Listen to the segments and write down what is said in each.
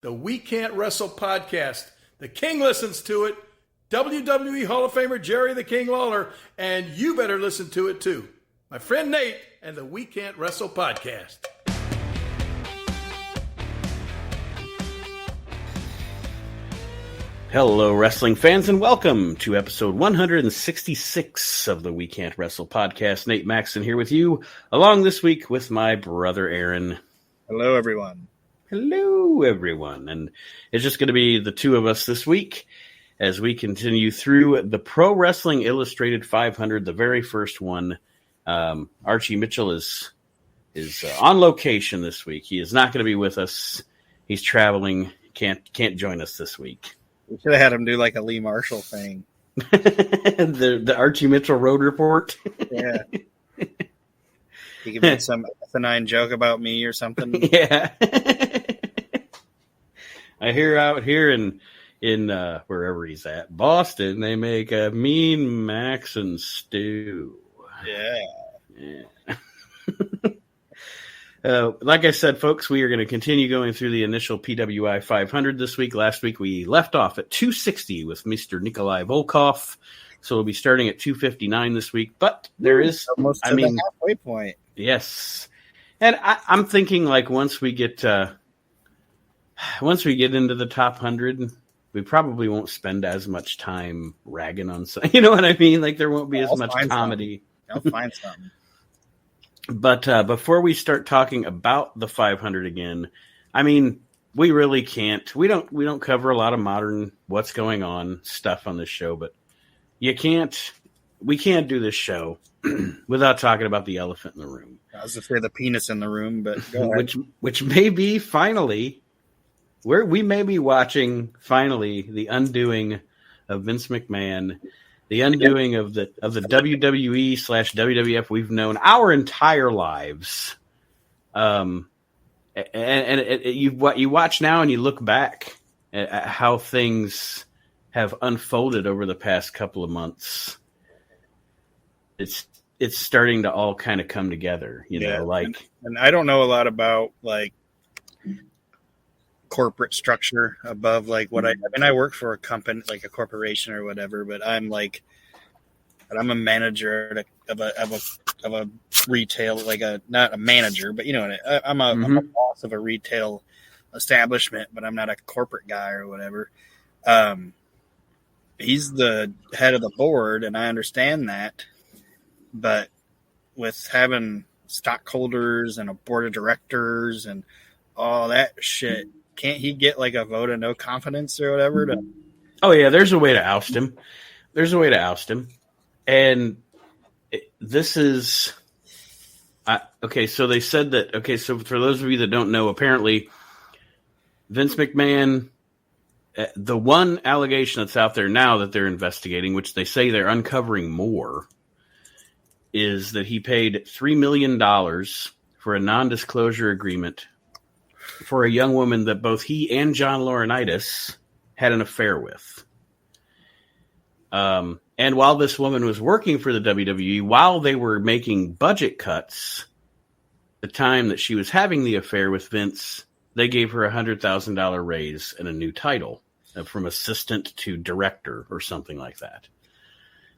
the We Can't Wrestle podcast. The King listens to it, WWE Hall of Famer Jerry the King Lawler, and you better listen to it too. My friend Nate and the We Can't Wrestle podcast. Hello, wrestling fans, and welcome to episode 166 of the We Can't Wrestle podcast. Nate Maxson here with you, along this week with my brother Aaron. Hello, everyone. Hello, everyone. And it's just going to be the two of us this week as we continue through the Pro Wrestling Illustrated 500, the very first one. Archie Mitchell is on location this week. He is not going to be with us. He's traveling. Can't join us this week. We should have had him do like a Lee Marshall thing. the Archie Mitchell Road Report. Yeah. He could make some asinine joke about me or something. Yeah. I hear out here in wherever he's at, Boston, they make a mean Maxson stew. Yeah. Like I said, folks, we are going to continue going through the initial PWI 500 this week. Last week, we left off at 260 with Mr. Nikolai Volkov. So we'll be starting at 259 this week. But there is, almost to the halfway point. Yes. And I'm thinking like once we get into the top 100, we probably won't spend as much time ragging on some, you know what I mean? Like there won't be as much comedy. I'll find something. But before we start talking about the 500 again, I mean, we really can't. We don't cover a lot of modern what's going on stuff on this show, but we can't do this show without talking about the elephant in the room. I was afraid the penis in the room, but go ahead. which may be finally we may be watching finally the undoing of Vince McMahon. The undoing of the WWE/WWF we've known our entire lives, and you watch now and you look back at how things have unfolded over the past couple of months. It's starting to all kind of come together, you know. Like, and I don't know a lot about like corporate structure above like what I mean, I work for a company, like a corporation or whatever, but I'm a manager of a retail, like not a manager, but you know, I'm a boss of a retail establishment, but I'm not a corporate guy or whatever. He's the head of the board, and I understand that, but with having stockholders and a board of directors and all that shit, can't he get like a vote of no confidence or whatever? Oh yeah, there's a way to oust him. And this is okay. So they said that. Okay, so for those of you that don't know, apparently Vince McMahon, the one allegation that's out there now that they're investigating, which they say they're uncovering more, is that he paid $3 million for a non-disclosure agreement for a young woman that both he and John Laurinaitis had an affair with. And while this woman was working for the WWE, while they were making budget cuts, the time that she was having the affair with Vince, they gave her a $100,000 raise and a new title from assistant to director or something like that.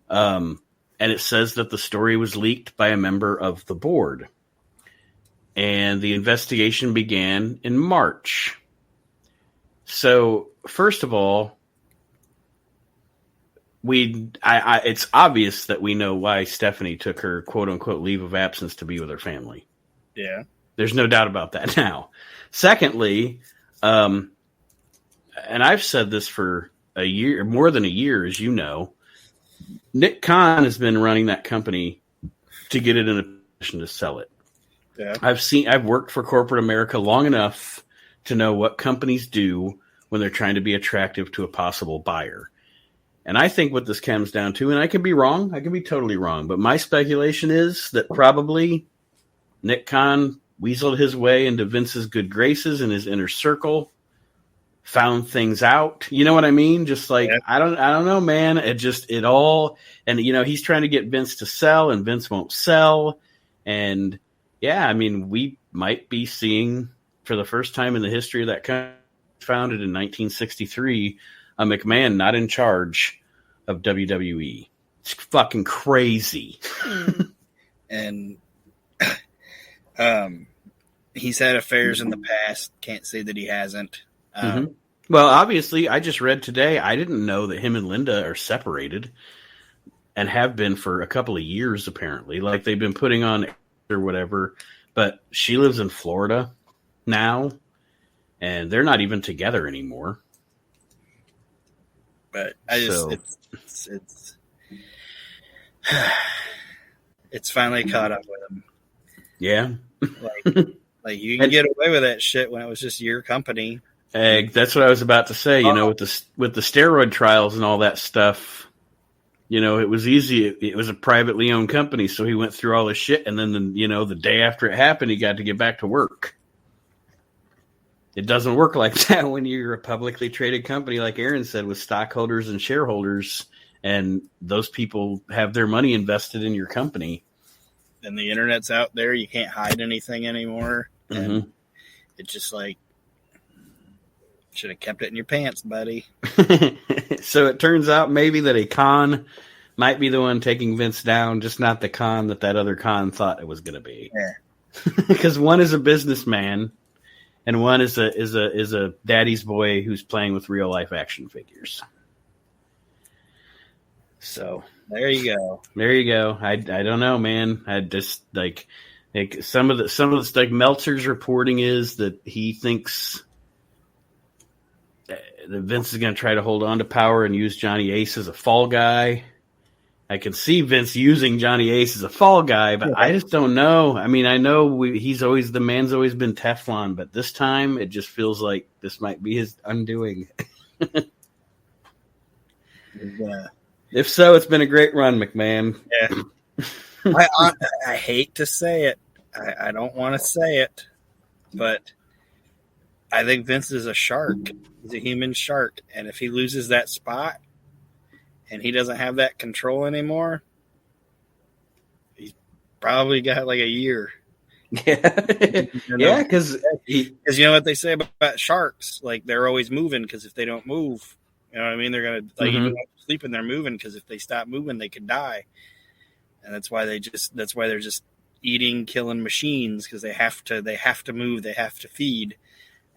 And it says that the story was leaked by a member of the board. And the investigation began in March. So, first of all, it's obvious that we know why Stephanie took her quote-unquote leave of absence to be with her family. Yeah. There's no doubt about that now. Secondly, and I've said this for a year, more than a year, as you know, Nick Khan has been running that company to get it in a position to sell it. Yeah. I've worked for corporate America long enough to know what companies do when they're trying to be attractive to a possible buyer. And I think what this comes down to, and I could be wrong, I could be totally wrong, but my speculation is that probably Nick Khan weaseled his way into Vince's good graces in his inner circle, found things out. You know what I mean? Just like, yeah. I don't know, man. It all, and you know, he's trying to get Vince to sell and Vince won't sell. And yeah, I mean, we might be seeing for the first time in the history of that company, founded in 1963, a McMahon not in charge of WWE. It's fucking crazy. And he's had affairs in the past. Can't say that he hasn't. Well, obviously, I just read today, I didn't know that him and Linda are separated and have been for a couple of years, apparently. Like, they've been putting on or whatever, but she lives in Florida now, and they're not even together anymore. But it's finally caught up with him. Yeah. Like you can get away with that shit when it was just your company. That's what I was about to say. You know, with the steroid trials and all that stuff, you know, it was easy. It was a privately owned company, so he went through all this shit, and then the day after it happened, he got to get back to work. It doesn't work like that when you're a publicly traded company, like Aaron said, with stockholders and shareholders, and those people have their money invested in your company. And the internet's out there; you can't hide anything anymore. And it's just like, should have kept it in your pants, buddy. So it turns out maybe that a con might be the one taking Vince down, just not the con that other con thought it was going to be. Yeah. Because one is a businessman, and one is a daddy's boy who's playing with real life action figures. So there you go. There you go. I don't know, man. I just like some of the stuff Meltzer's reporting is that he thinks that Vince is going to try to hold on to power and use Johnny Ace as a fall guy. I can see Vince using Johnny Ace as a fall guy, but I just don't know. I mean, I know the man's always been Teflon, but this time it just feels like this might be his undoing. Yeah. If so, it's been a great run, McMahon. Yeah. I hate to say it. I don't want to say it, but I think Vince is a shark. He's a human shark, and if he loses that spot and he doesn't have that control anymore, he's probably got like a year. Yeah, yeah, because you know what they say about sharks? Like, they're always moving, because if they don't move, you know what I mean? They're gonna even when they're sleeping, they're moving, because if they stop moving, they could die. And that's why they're just eating, killing machines, because they have to move, they have to feed,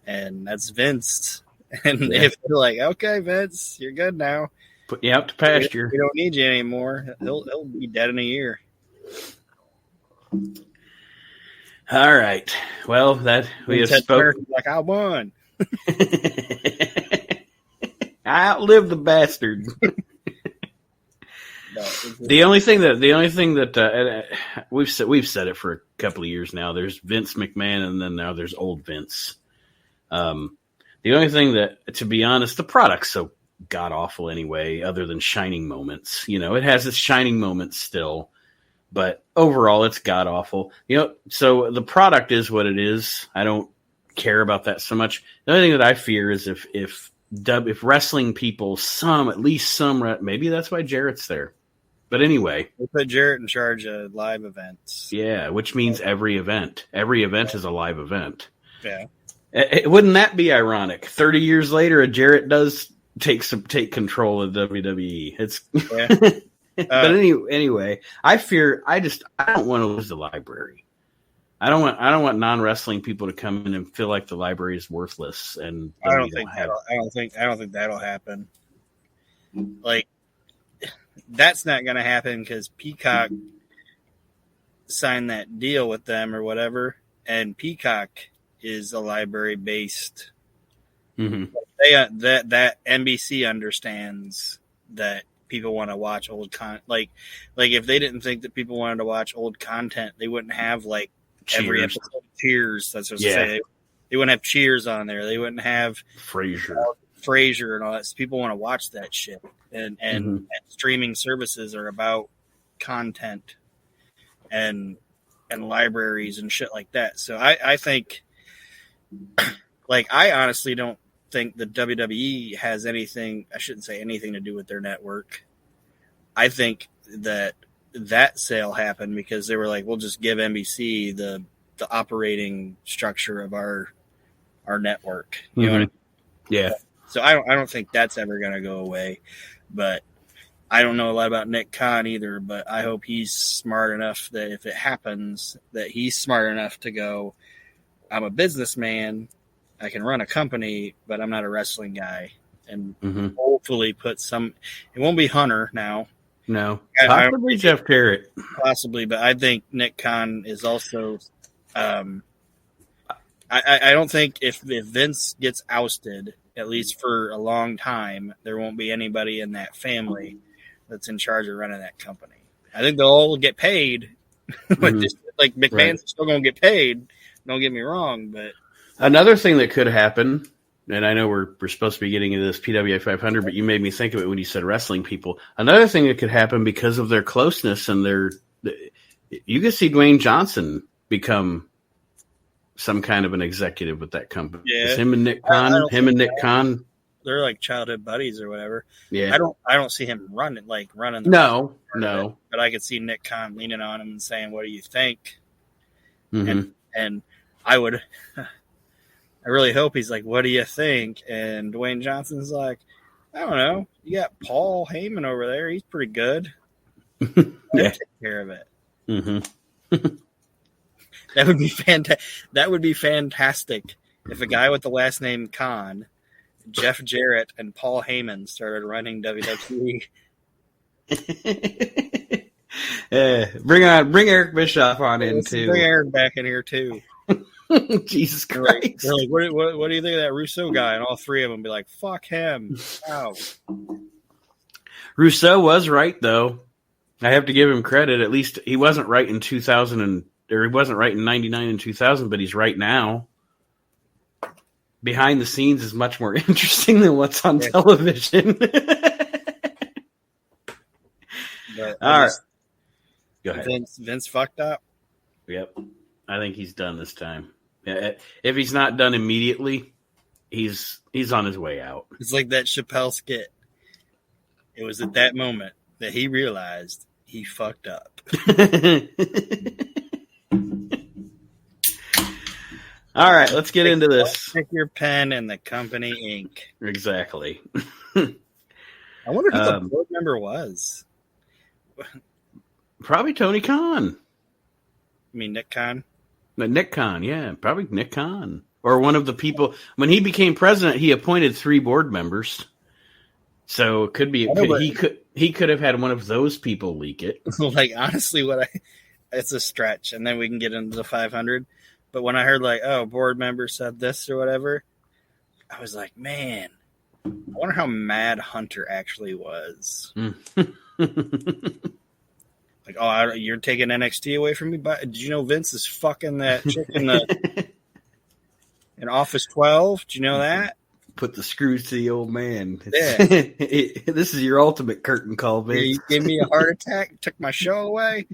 and that's Vince. And if they're like, okay, Vince, you're good now, put you out to pasture, we don't need you anymore, he'll be dead in a year. All right. Well, that we have spoken. Like, I won. I outlived the bastard. The only thing that we've said it for a couple of years now. There's Vince McMahon, and then now there's old Vince. The only thing that, to be honest, the product's so god awful anyway. Other than shining moments, you know, it has its shining moments still, but overall, it's god awful. You know, so the product is what it is. I don't care about that so much. The only thing that I fear is if wrestling people, at least some, maybe that's why Jarrett's there. But anyway, we put Jarrett in charge of live events. Yeah, which means every event is a live event. Yeah. Wouldn't that be ironic? 30 years later, Jarrett does take control of WWE. But anyway, I don't want to lose the library. I don't want non-wrestling people to come in and feel like the library is worthless. And I don't think that'll happen. Like, that's not going to happen, because Peacock signed that deal with them or whatever, and Peacock is a library based. That NBC understands that people want to watch old content. Like if they didn't think that people wanted to watch old content, they wouldn't have like every episode of Cheers. That's what I was saying. They wouldn't have Cheers on there. They wouldn't have Frasier and all that. So people want to watch that shit. And streaming services are about content and libraries and shit like that. So I think, like, I honestly don't think the WWE has anything, I shouldn't say anything to do with their network. I think that sale happened because they were like, we'll just give NBC the operating structure of our network. You know what I mean? Yeah. So I don't think that's ever going to go away. But I don't know a lot about Nick Khan either. But I hope he's smart enough that if it happens, that he's smart enough to go, I'm a businessman, I can run a company, but I'm not a wrestling guy. And hopefully put some. It won't be Hunter now. No, possibly Jeff Jarrett. Possibly, but I think Nick Khan is also. I don't think if Vince gets ousted, at least for a long time, there won't be anybody in that family that's in charge of running that company. I think they'll all get paid, but just like McMahon's still going to get paid. Don't get me wrong, but another thing that could happen. And I know we're supposed to be getting into this PWA 500, but you made me think of it when you said wrestling people. Another thing that could happen because of their closeness and you could see Dwayne Johnson become some kind of an executive with that company. Yeah, him and Nick Khan, they're like childhood buddies or whatever. Yeah, I don't see him running the. No. But I could see Nick Khan leaning on him and saying, "What do you think?" Mm-hmm. And I would. I really hope he's like, what do you think? And Dwayne Johnson's like, I don't know. You got Paul Heyman over there. He's pretty good. Yeah. Take care of it. Mm-hmm. That would be fantastic. That would be fantastic if a guy with the last name Khan, Jeff Jarrett, and Paul Heyman started running WWE. Bring Eric Bischoff on in too. Bring Eric back in here too. Jesus Christ! They're like, what do you think of that Russo guy? And all three of them be like, "Fuck him!" Wow. Russo was right though. I have to give him credit. At least he wasn't right in 2000 or he wasn't right in 99 and 2000, but he's right now. Behind the scenes is much more interesting than what's on television. All right. Go ahead. Vince fucked up. Yep. I think he's done this time. If he's not done immediately, he's on his way out. It's like that Chappelle skit. It was at that moment that he realized he fucked up. All right, let's get into this. Pick your pen and the company ink. Exactly. I wonder who the board member was. Probably Tony Khan. I mean, Nick Khan? Nick Khan, yeah. Probably Nick Khan. Or one of the people. When he became president, he appointed 3 board members. So it could be he could have had one of those people leak it. Like, honestly, it's a stretch, and then we can get into the 500. But when I heard, like, board member said this or whatever, I was like, man, I wonder how mad Hunter actually was. Like, you're taking NXT away from me? But did you know Vince is fucking that chick in Office 12? Did you know that? Put the screws to the old man. Yeah. This is your ultimate curtain call, Vince. You gave me a heart attack, took my show away.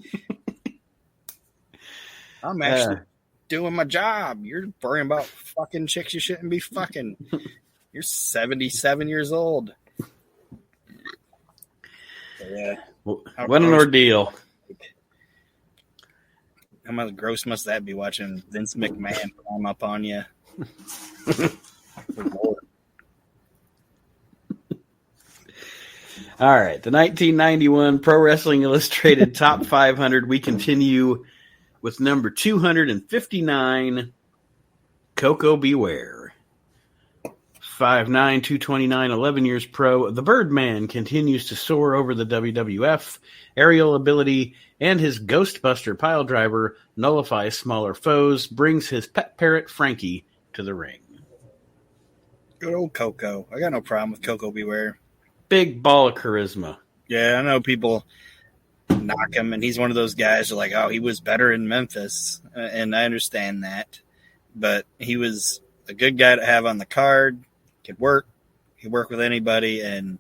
I'm actually doing my job. You're worrying about fucking chicks you shouldn't be fucking. You're 77 years old. So, yeah. What an ordeal. How gross must that be watching Vince McMahon climb up on you? All right. The 1991 Pro Wrestling Illustrated Top 500. We continue with number 259, Coco Beware. 5'9", 229, 11 years pro. The Birdman continues to soar over the WWF. Aerial ability and his Ghostbuster piledriver nullifies smaller foes, brings his pet parrot Frankie to the ring. Good old Coco. I got no problem with Coco Beware. Big ball of charisma. Yeah, I know people knock him, and he's one of those guys who are like, oh, he was better in Memphis, and I understand that. But he was a good guy to have on the card. Could work with anybody, and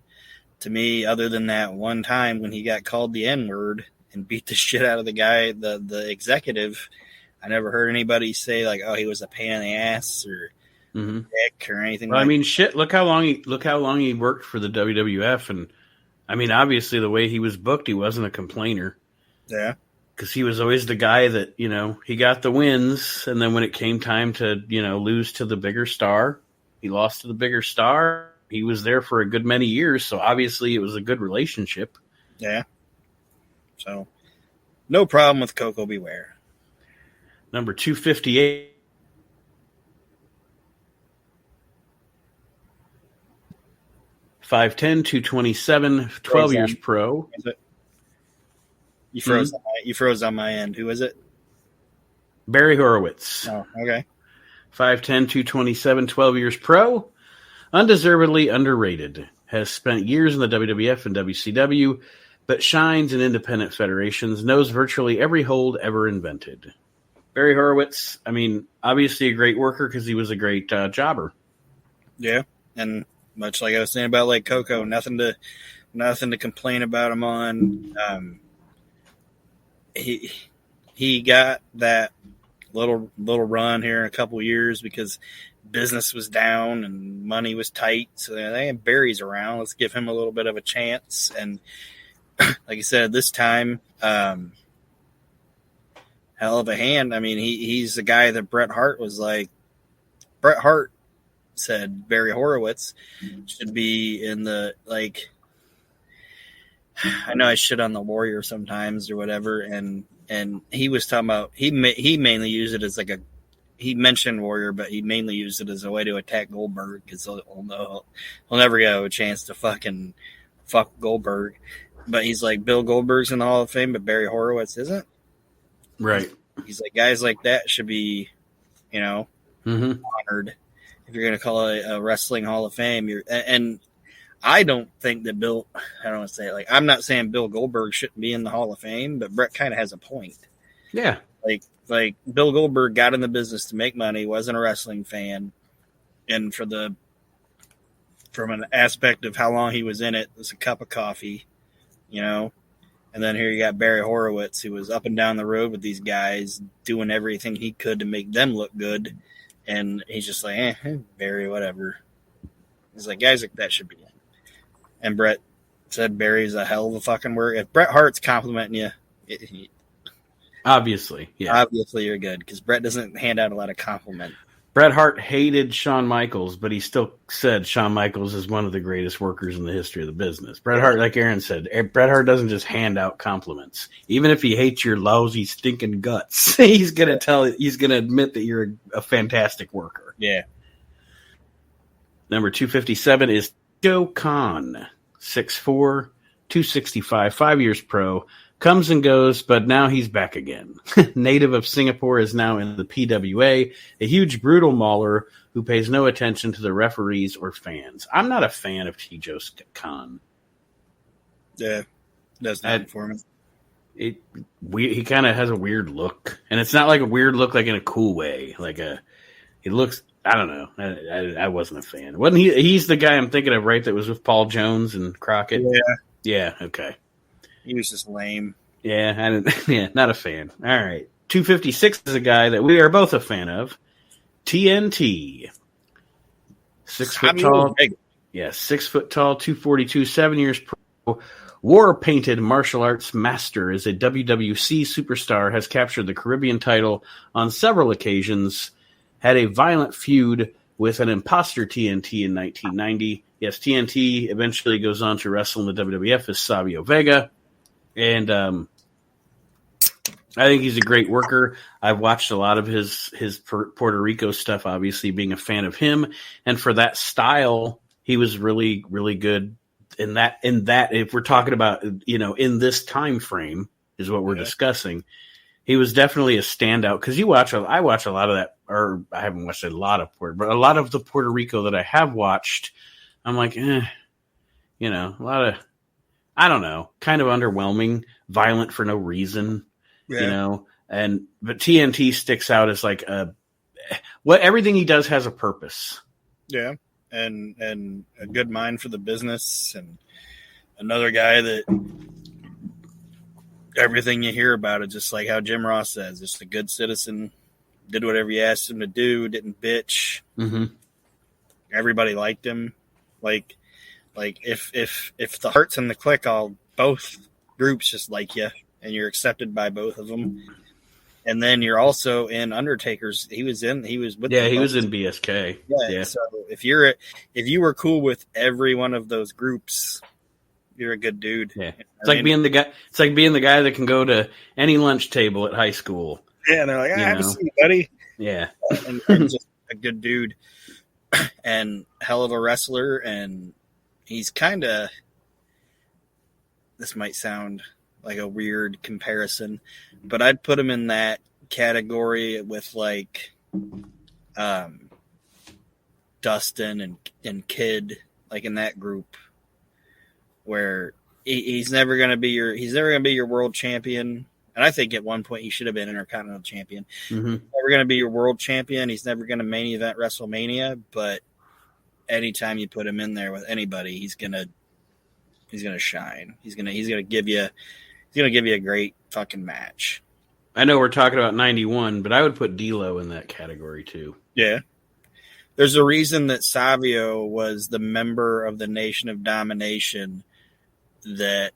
to me, other than that one time when he got called the N-word and beat the shit out of the guy, the executive, I never heard anybody say like, "Oh, he was a pain in the ass" or dick or anything. Well, I mean, shit. Look how long he worked for the WWF, and I mean, obviously, the way he was booked, he wasn't a complainer. Yeah, because he was always the guy that he got the wins, and then when it came time to lose to the bigger star. He lost to the bigger star. He was there for a good many years, so obviously it was a good relationship. Yeah. So, no problem with Coco Beware. Number 258. $510, 227, 12 years pro. You froze. You froze on my end. Who is it? Barry Horowitz. Oh, okay. 5'10", 227, 12 years pro. Undeservedly underrated. Has spent years in the WWF and WCW, but shines in independent federations. Knows virtually every hold ever invented. Barry Horowitz, I mean, obviously a great worker because he was a great jobber. Yeah, and much like I was saying about like Coco, nothing to complain about him on. He got that little run here in a couple of years because business was down and money was tight. So they had Barry's around. Let's give him a little bit of a chance. And like I said, this time, hell of a hand. I mean, he's the guy that Bret Hart was like. Bret Hart said Barry Horowitz should be in the, like, I know I shit on the Warrior sometimes or whatever, and he was talking about he mainly used it as like he mentioned Warrior, but he mainly used it as a way to attack Goldberg because he'll never get a chance to fucking fuck Goldberg. But he's like, Bill Goldberg's in the Hall of Fame, but Barry Horowitz isn't. Right. He's like, guys like that should be, honored. If you're going to call it a wrestling Hall of Fame, and I don't think that Bill, I don't want to say it, like, I'm not saying Bill Goldberg shouldn't be in the Hall of Fame, but Bret kind of has a point. Yeah. Like Bill Goldberg got in the business to make money, wasn't a wrestling fan. And from an aspect of how long he was in it, it was a cup of coffee, And then here you got Barry Horowitz, who was up and down the road with these guys, doing everything he could to make them look good. And he's just like, Barry, whatever. He's like, guys like that should be in. And Bret said Barry's a hell of a fucking worker. If Bret Hart's complimenting you, obviously you're good, because Bret doesn't hand out a lot of compliments. Bret Hart hated Shawn Michaels, but he still said Shawn Michaels is one of the greatest workers in the history of the business. Bret Hart, like Aaron said, Bret Hart doesn't just hand out compliments. Even if he hates your lousy, stinking guts, he's gonna admit that you're a fantastic worker. Yeah. Number 257 is Joe Khan, 6'4", 265, 5 years pro. Comes and goes, but now he's back again. Native of Singapore, is now in the PWA, a huge brutal mauler who pays no attention to the referees or fans. I'm not a fan of Joe Khan. Yeah, that's not for me. He kind of has a weird look, and it's not like a weird look like in a cool way. He looks, I don't know. I wasn't a fan. Wasn't he? He's the guy I'm thinking of, right? That was with Paul Jones and Crockett. Yeah. Okay. He was just lame. Yeah, not a fan. All right. 256 is a guy that we are both a fan of. TNT. 6 foot tall. Yeah, 6 foot tall, 242, 7 years pro. War painted martial arts master, is a WWC superstar, has captured the Caribbean title on several occasions, had a violent feud with an imposter TNT in 1990. Yes, TNT eventually goes on to wrestle in the WWF as Savio Vega. And I think he's a great worker. I've watched a lot of his Puerto Rico stuff, obviously being a fan of him. And for that style, he was really, really good in that, if we're talking about, in this time frame is what we're discussing. He was definitely a standout because I watch a lot of that, or I haven't watched a lot of but a lot of the Puerto Rico that I have watched, I'm like, a lot of, I don't know, kind of underwhelming, violent for no reason, but TNT sticks out as like everything he does has a purpose. Yeah. And a good mind for the business, and another guy that everything you hear about it, just like how Jim Ross says, just a good citizen, did whatever you asked him to do, didn't bitch. Mm-hmm. Everybody liked him. Like if the Hearts and the Click both groups just like you, and you're accepted by both of them, And then you're also in Undertaker's. He was with. He was in BSK. Yeah. So if you were cool with every one of those groups, you're a good dude. Yeah. It's like being the guy. It's like being the guy that can go to any lunch table at high school. Yeah, and they're like, I haven't seen you, buddy. Yeah, and just a good dude and hell of a wrestler. And he's kind of. This might sound like a weird comparison, but I'd put him in that category with like Dustin and Kid, like in that group where he's never going to be your world champion. And I think at one point he should have been Intercontinental champion. Mm-hmm. He's never going to be your world champion. He's never going to main event WrestleMania, but anytime you put him in there with anybody, he's going to shine. He's going to give you a great fucking match. I know we're talking about 91, but I would put D'Lo in that category too. Yeah. There's a reason that Savio was the member of the Nation of Domination that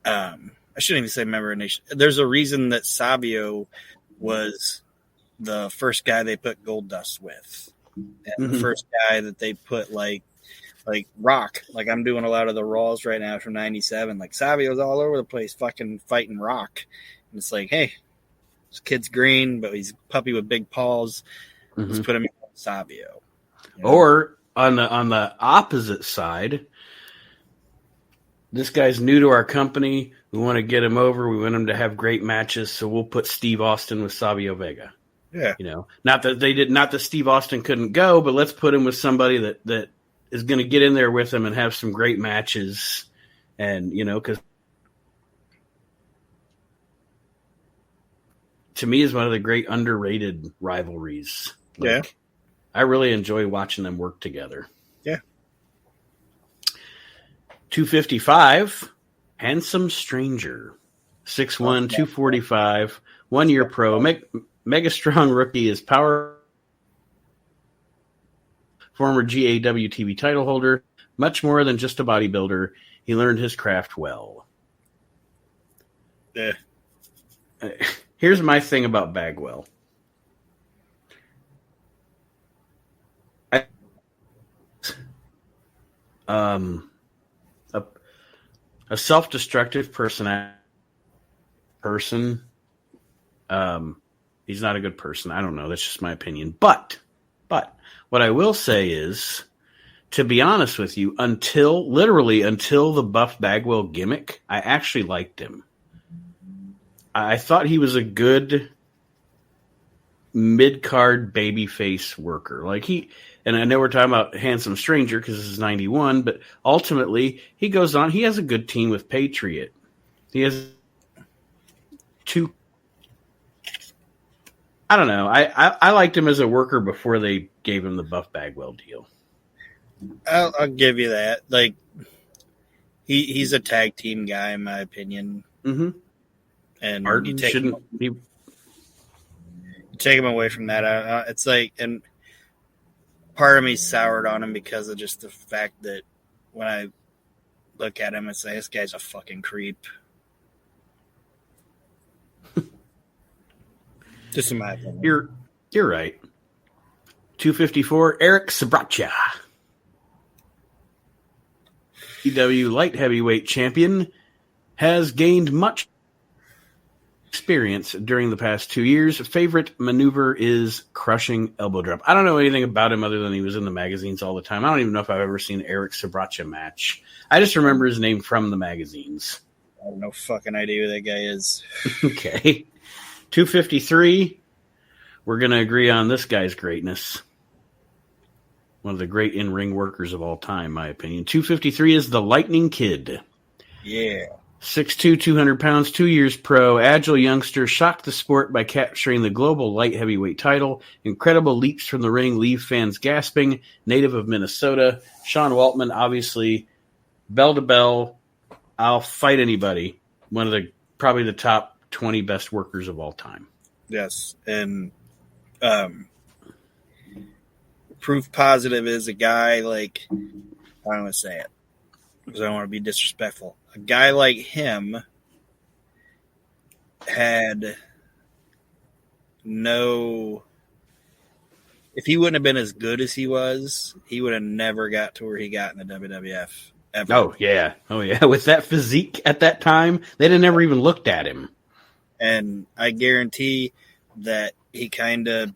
I shouldn't even say member of Nation. There's a reason that Savio was the first guy they put Goldust with. And the first guy that they put like Rock. Like I'm doing a lot of the Raws right now from 97. Like Savio's all over the place fucking fighting Rock. And it's like, hey, this kid's green, but he's a puppy with big paws. Let's put him in Savio. You know? Or on the opposite side, this guy's new to our company. We want to get him over. We want him to have great matches, so we'll put Steve Austin with Savio Vega. Yeah. Not that Steve Austin couldn't go, but let's put him with somebody that is going to get in there with him and have some great matches. And, because to me is one of the great underrated rivalries. Yeah. I really enjoy watching them work together. Yeah. 255, Handsome Stranger. 6'1", 245, 1 year pro. Mega strong rookie is power. Former GAW TV title holder. Much more than just a bodybuilder. He learned his craft well. Yeah. Here's my thing about Bagwell. A self-destructive person. He's not a good person. I don't know. That's just my opinion. But what I will say is, to be honest with you, until the Buff Bagwell gimmick, I actually liked him. I thought he was a good mid-card babyface worker. And I know we're talking about Handsome Stranger because this is 91, but ultimately he goes on. He has a good team with Patriot. He has two. I don't know. I liked him as a worker before they gave him the Buff Bagwell deal. I'll give you that. Like he's a tag team guy in my opinion. Mm-hmm. And Martin shouldn't be. Take him away from that. It's like, and part of me soured on him because of just the fact that when I look at him and say, this guy's a fucking creep. Just in my opinion. You're right. 254, Eric Sabracha. EW light heavyweight champion, has gained much experience during the past 2 years. Favorite maneuver is crushing elbow drop. I don't know anything about him other than he was in the magazines all the time. I don't even know if I've ever seen Eric Sabracha match. I just remember his name from the magazines. I have no fucking idea who that guy is. Okay. 253. We're going to agree on this guy's greatness. One of the great in-ring workers of all time, in my opinion. 253 is the Lightning Kid. Yeah. 6'2", 200 pounds, 2 years pro, agile youngster, shocked the sport by capturing the global light heavyweight title. Incredible leaps from the ring leave fans gasping. Native of Minnesota. Sean Waltman, obviously, bell to bell, I'll fight anybody. One of probably the top 20 best workers of all time. Yes, and proof positive is a guy like, I don't want to say it because I don't want to be disrespectful. A guy like him had no. If he wouldn't have been as good as he was, he would have never got to where he got in the WWF ever. Oh yeah. With that physique at that time, they'd have never even looked at him. And I guarantee that he kind of,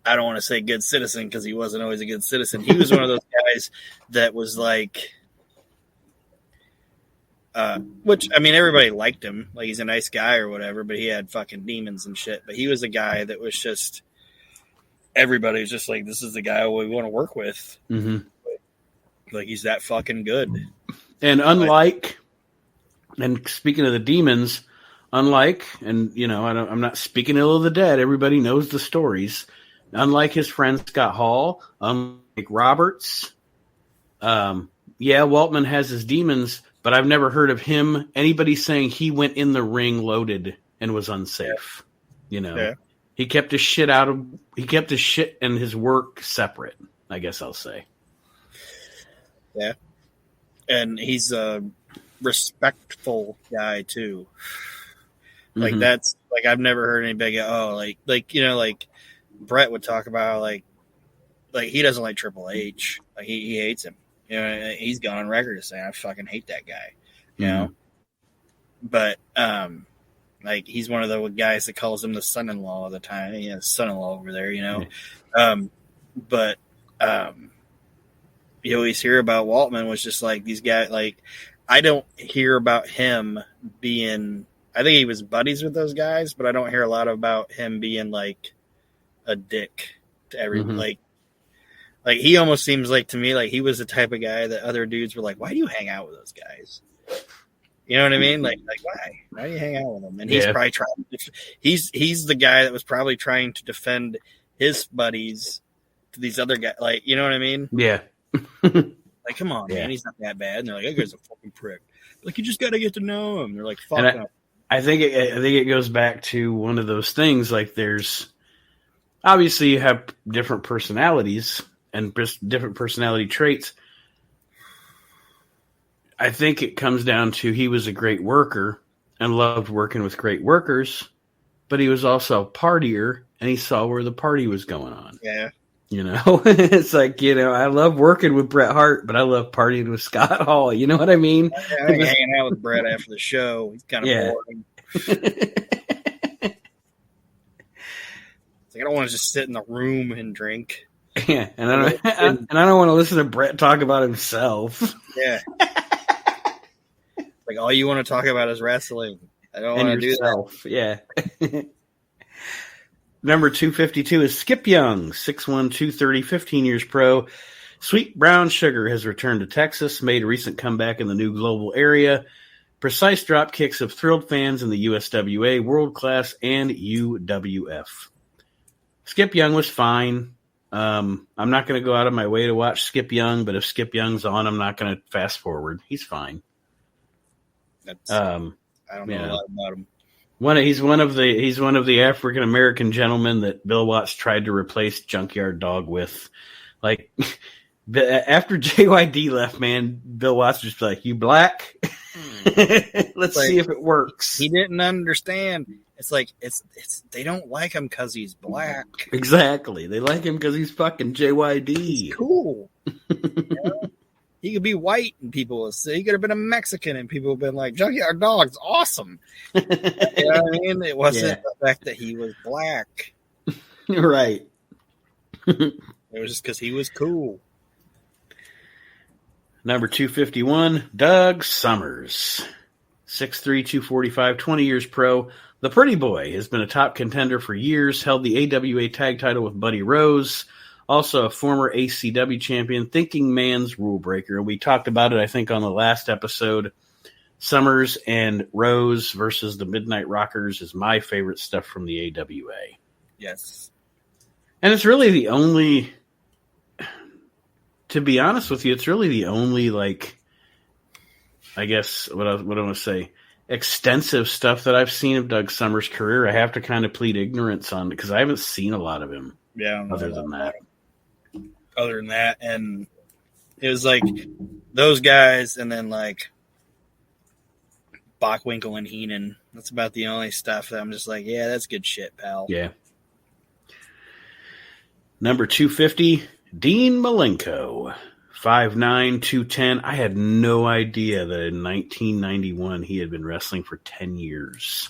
I don't want to say good citizen because he wasn't always a good citizen. He was one of those guys that was like, which, I mean, everybody liked him. Like, he's a nice guy or whatever, but he had fucking demons and shit. But he was a guy that was just, everybody was just like, this is the guy we want to work with. Mm-hmm. Like, he's that fucking good. And and speaking of the demons, and you know, I'm not speaking ill of the dead. Everybody knows the stories. Unlike his friend Scott Hall, unlike Roberts, Waltman has his demons, but I've never heard of anybody saying he went in the ring loaded and was unsafe. Yeah. You know, he kept his shit and his work separate, I guess I'll say. Yeah. And he's a respectful guy too. Like, mm-hmm. That's like, I've never heard anybody go, you know, like Brett would talk about like he doesn't like Triple H. Like, he hates him. You know, he's gone on record as saying, I fucking hate that guy. You know? But like, he's one of the guys that calls him the son-in-law all the time. He has a son-in-law over there, you know. But you always hear about Waltman was just like these guys. Like, I don't hear about him being. I think he was buddies with those guys, but I don't hear a lot about him being like a dick to everyone. Mm-hmm. Like he almost seems like to me like he was the type of guy that other dudes were like, why do you hang out with those guys? You know what I mean? Like why? Why do you hang out with them? And he's probably trying. He's the guy that was probably trying to defend his buddies to these other guys. Like, you know what I mean? Yeah. Like, come on, man, he's not that bad. And they're like, that guy's a fucking prick. Like, you just got to get to know him. They're like, fuck him. I think it goes back to one of those things. Like, there's obviously you have different personalities and different personality traits. I think it comes down to he was a great worker and loved working with great workers, but he was also a partier and he saw where the party was going on. Yeah. You know, it's like, you know, I love working with Bret Hart, but I love partying with Scott Hall. You know what I mean? I ain't hanging out with Bret after the show. He's kind of boring. It's like, I don't want to just sit in the room and drink. Yeah, and I don't want to listen to Bret talk about himself. Yeah. Like, all you want to talk about is wrestling. I don't want to do that. Yeah. Number 252 is Skip Young, 6'1", 230, 15 years pro. Sweet Brown Sugar has returned to Texas, made a recent comeback in the new global area. Precise drop kicks have thrilled fans in the USWA, World Class, and UWF. Skip Young was fine. I'm not going to go out of my way to watch Skip Young, but if Skip Young's on, I'm not going to fast forward. He's fine. I don't know a lot about him. He's one of the African American gentlemen that Bill Watts tried to replace Junkyard Dog with. Like, after JYD left, man, Bill Watts was just like, "You black? Let's see if it works." He didn't understand. It's like it's they don't like him because he's black. Exactly, they like him because he's fucking JYD. He's cool. You know? He could be white and people will say he could have been a Mexican and people have been like, Junkyard Dog's awesome. You know what I mean? It wasn't the fact that he was black. Right. It was just because he was cool. Number 251, Doug Summers. 6'3", 245, 20 years pro. The Pretty Boy has been a top contender for years, held the AWA tag title with Buddy Rose. Also a former ACW champion, thinking man's rule breaker. We talked about it, I think, on the last episode. Summers and Rose versus the Midnight Rockers is my favorite stuff from the AWA. Yes. And it's really the only, to be honest with you, it's really the only, like, I guess, what I want to say, extensive stuff that I've seen of Doug Summers' career. I have to kind of plead ignorance on it because I haven't seen a lot of him. Yeah. Other than that, and it was like those guys, and then like Bockwinkel and Heenan That's about the only stuff that I'm just like, yeah, that's good shit, pal. Yeah. Number 250, Dean Malenko. 5'9", 210. I had no idea that in 1991 he had been wrestling for 10 years.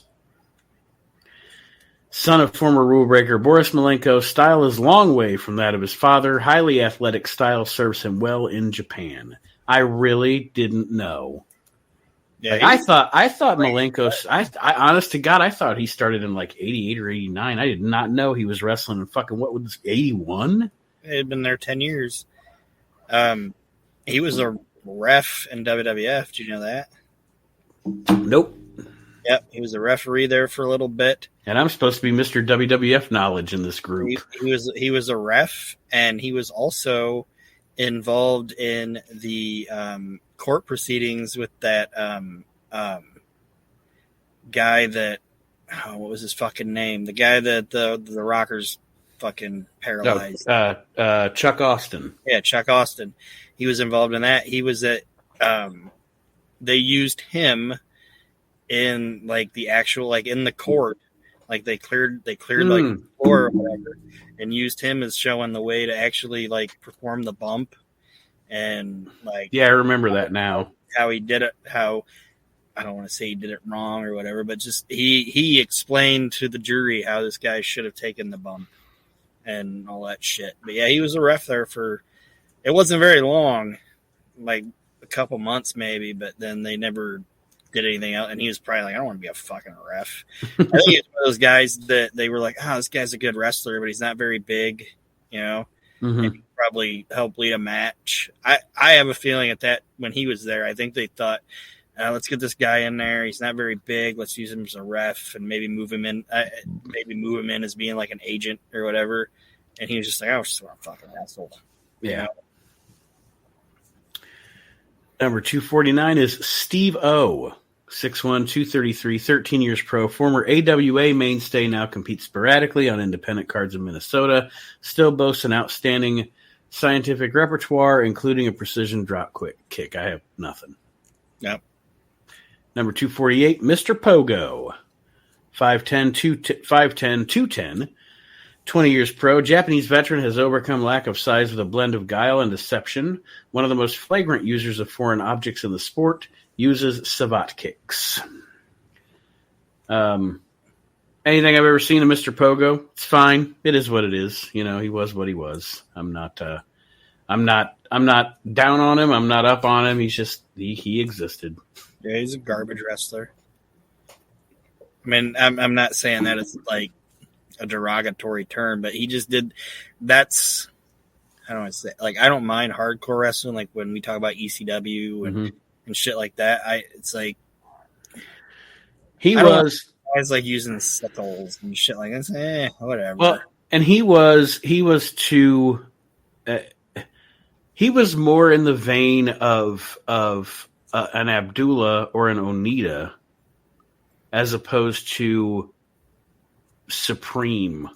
Son of former rule breaker Boris Malenko, style is long way from that of his father. Highly athletic style serves him well in Japan. I really didn't know. Yeah, I thought Malenko. I honest to God, I thought he started in like 88 or 89. I did not know he was wrestling in fucking what was 81. He had been there 10 years. He was a ref in WWF. Do you know that? Nope. Yep, he was a referee there for a little bit. And I'm supposed to be Mr. WWF knowledge in this group. He was a ref, and he was also involved in the court proceedings with that guy that what was his fucking name? The guy that the Rockers fucking paralyzed. Chuck Austin. Yeah, Chuck Austin. He was involved in that. He was at they used him in like the actual like in the court. Like they cleared like the floor or whatever, and used him as showing the way to actually like perform the bump. And like, yeah, I remember that now. How he did it, how I don't want to say he did it wrong or whatever, but just he explained to the jury how this guy should have taken the bump and all that shit. But yeah, he was a ref there for, it wasn't very long, like a couple months maybe, but then they never did anything else. And he was probably like, I don't want to be a fucking ref. I think he's one of those guys that they were like, oh, this guy's a good wrestler, but he's not very big, you know. Mm-hmm. And he probably helped lead a match. I have a feeling at that when he was there, I think they thought, let's get this guy in there. He's not very big. Let's use him as a ref and maybe move him in. Maybe move him in as being like an agent or whatever. And he was just like, I just want to fucking wrestle. Yeah. You know? Number 249 is Steve O. 6'1", 233, 13 years pro, former AWA mainstay, now competes sporadically on independent cards in Minnesota, still boasts an outstanding scientific repertoire, including a precision drop quick kick. I have nothing. Yep. Number 248, Mr. Pogo. 5'10", 210, 20 years pro. Japanese veteran has overcome lack of size with a blend of guile and deception. One of the most flagrant users of foreign objects in the sport. Uses savate kicks. Anything I've ever seen of Mr. Pogo, it's fine. It is what it is. You know, he was what he was. I'm not down on him. I'm not up on him. He's just he existed. Yeah, he's a garbage wrestler. I mean, I'm not saying that it's like a derogatory term, but he just did. That's I don't want to say like I don't mind hardcore wrestling. Like when we talk about ECW and. Mm-hmm. And shit like that. It's like he was like using sickles and shit like that. Whatever. Well, and he was more in the vein of an Abdullah or an Onita as opposed to Supreme.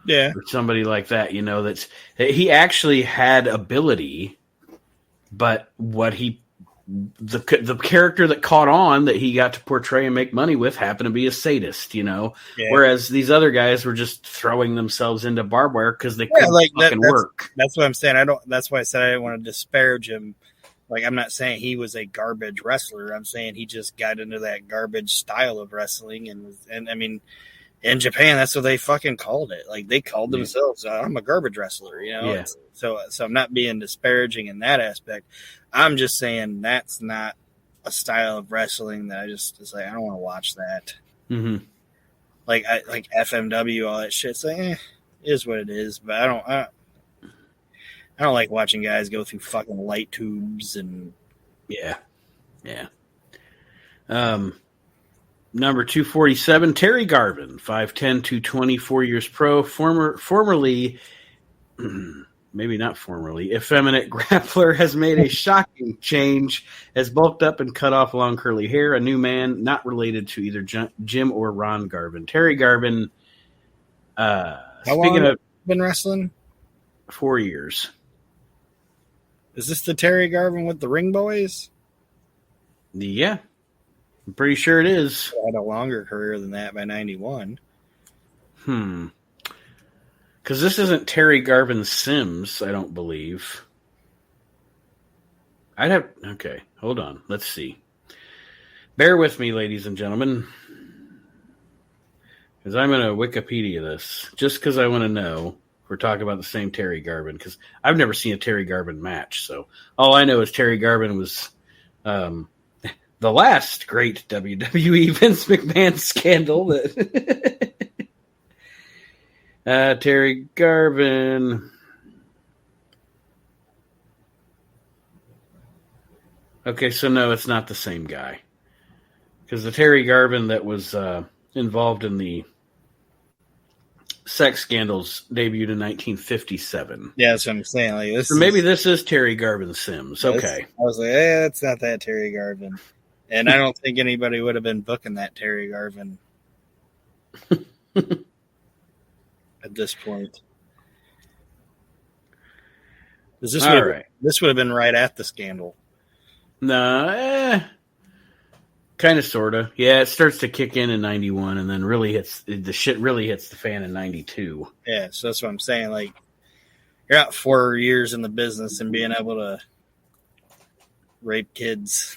Yeah. Or somebody like that, you know, he actually had ability, but what the character that caught on that he got to portray and make money with happened to be a sadist, you know. Yeah. Whereas these other guys were just throwing themselves into barbed wire because they couldn't fucking work. That's what I'm saying. That's why I said I didn't want to disparage him. Like I'm not saying he was a garbage wrestler. I'm saying he just got into that garbage style of wrestling, and I mean, in Japan, that's what they fucking called it. Like they called themselves, "I'm a garbage wrestler," you know. Yeah. So I'm not being disparaging in that aspect. I'm just saying that's not a style of wrestling that I just like. I don't want to watch that. Mm-hmm. Like FMW, all that shit. It's like, it is what it is. But I don't like watching guys go through fucking light tubes and yeah. Number 247, Terry Garvin, 5'10", 220, 4 years pro, formerly. Maybe not formerly, effeminate grappler, has made a shocking change, has bulked up and cut off long curly hair, a new man, not related to either Jim or Ron Garvin. Terry Garvin, how long have you been wrestling? 4 years. Is this the Terry Garvin with the Ring Boys? Yeah. I'm pretty sure it is. He had a longer career than that by 91. Because this isn't Terry Garvin Sims, I don't believe. Okay, hold on. Let's see. Bear with me, ladies and gentlemen. Because I'm going to Wikipedia this. Just because I want to know if we're talking about the same Terry Garvin. Because I've never seen a Terry Garvin match. So all I know is Terry Garvin was the last great WWE Vince McMahon scandal. That Terry Garvin. Okay, so no, it's not the same guy. Because the Terry Garvin that was involved in the sex scandals debuted in 1957. Yeah, that's what I'm saying. Like, So maybe this is Terry Garvin Sims. Okay. I was like, it's not that Terry Garvin. And I don't think anybody would have been booking that Terry Garvin at this point. This would have been right at the scandal. No, kind of, sort of. Yeah, it starts to kick in 91, and then the shit really hits the fan in 92. Yeah, so that's what I'm saying. Like, you're out 4 years in the business and being able to rape kids.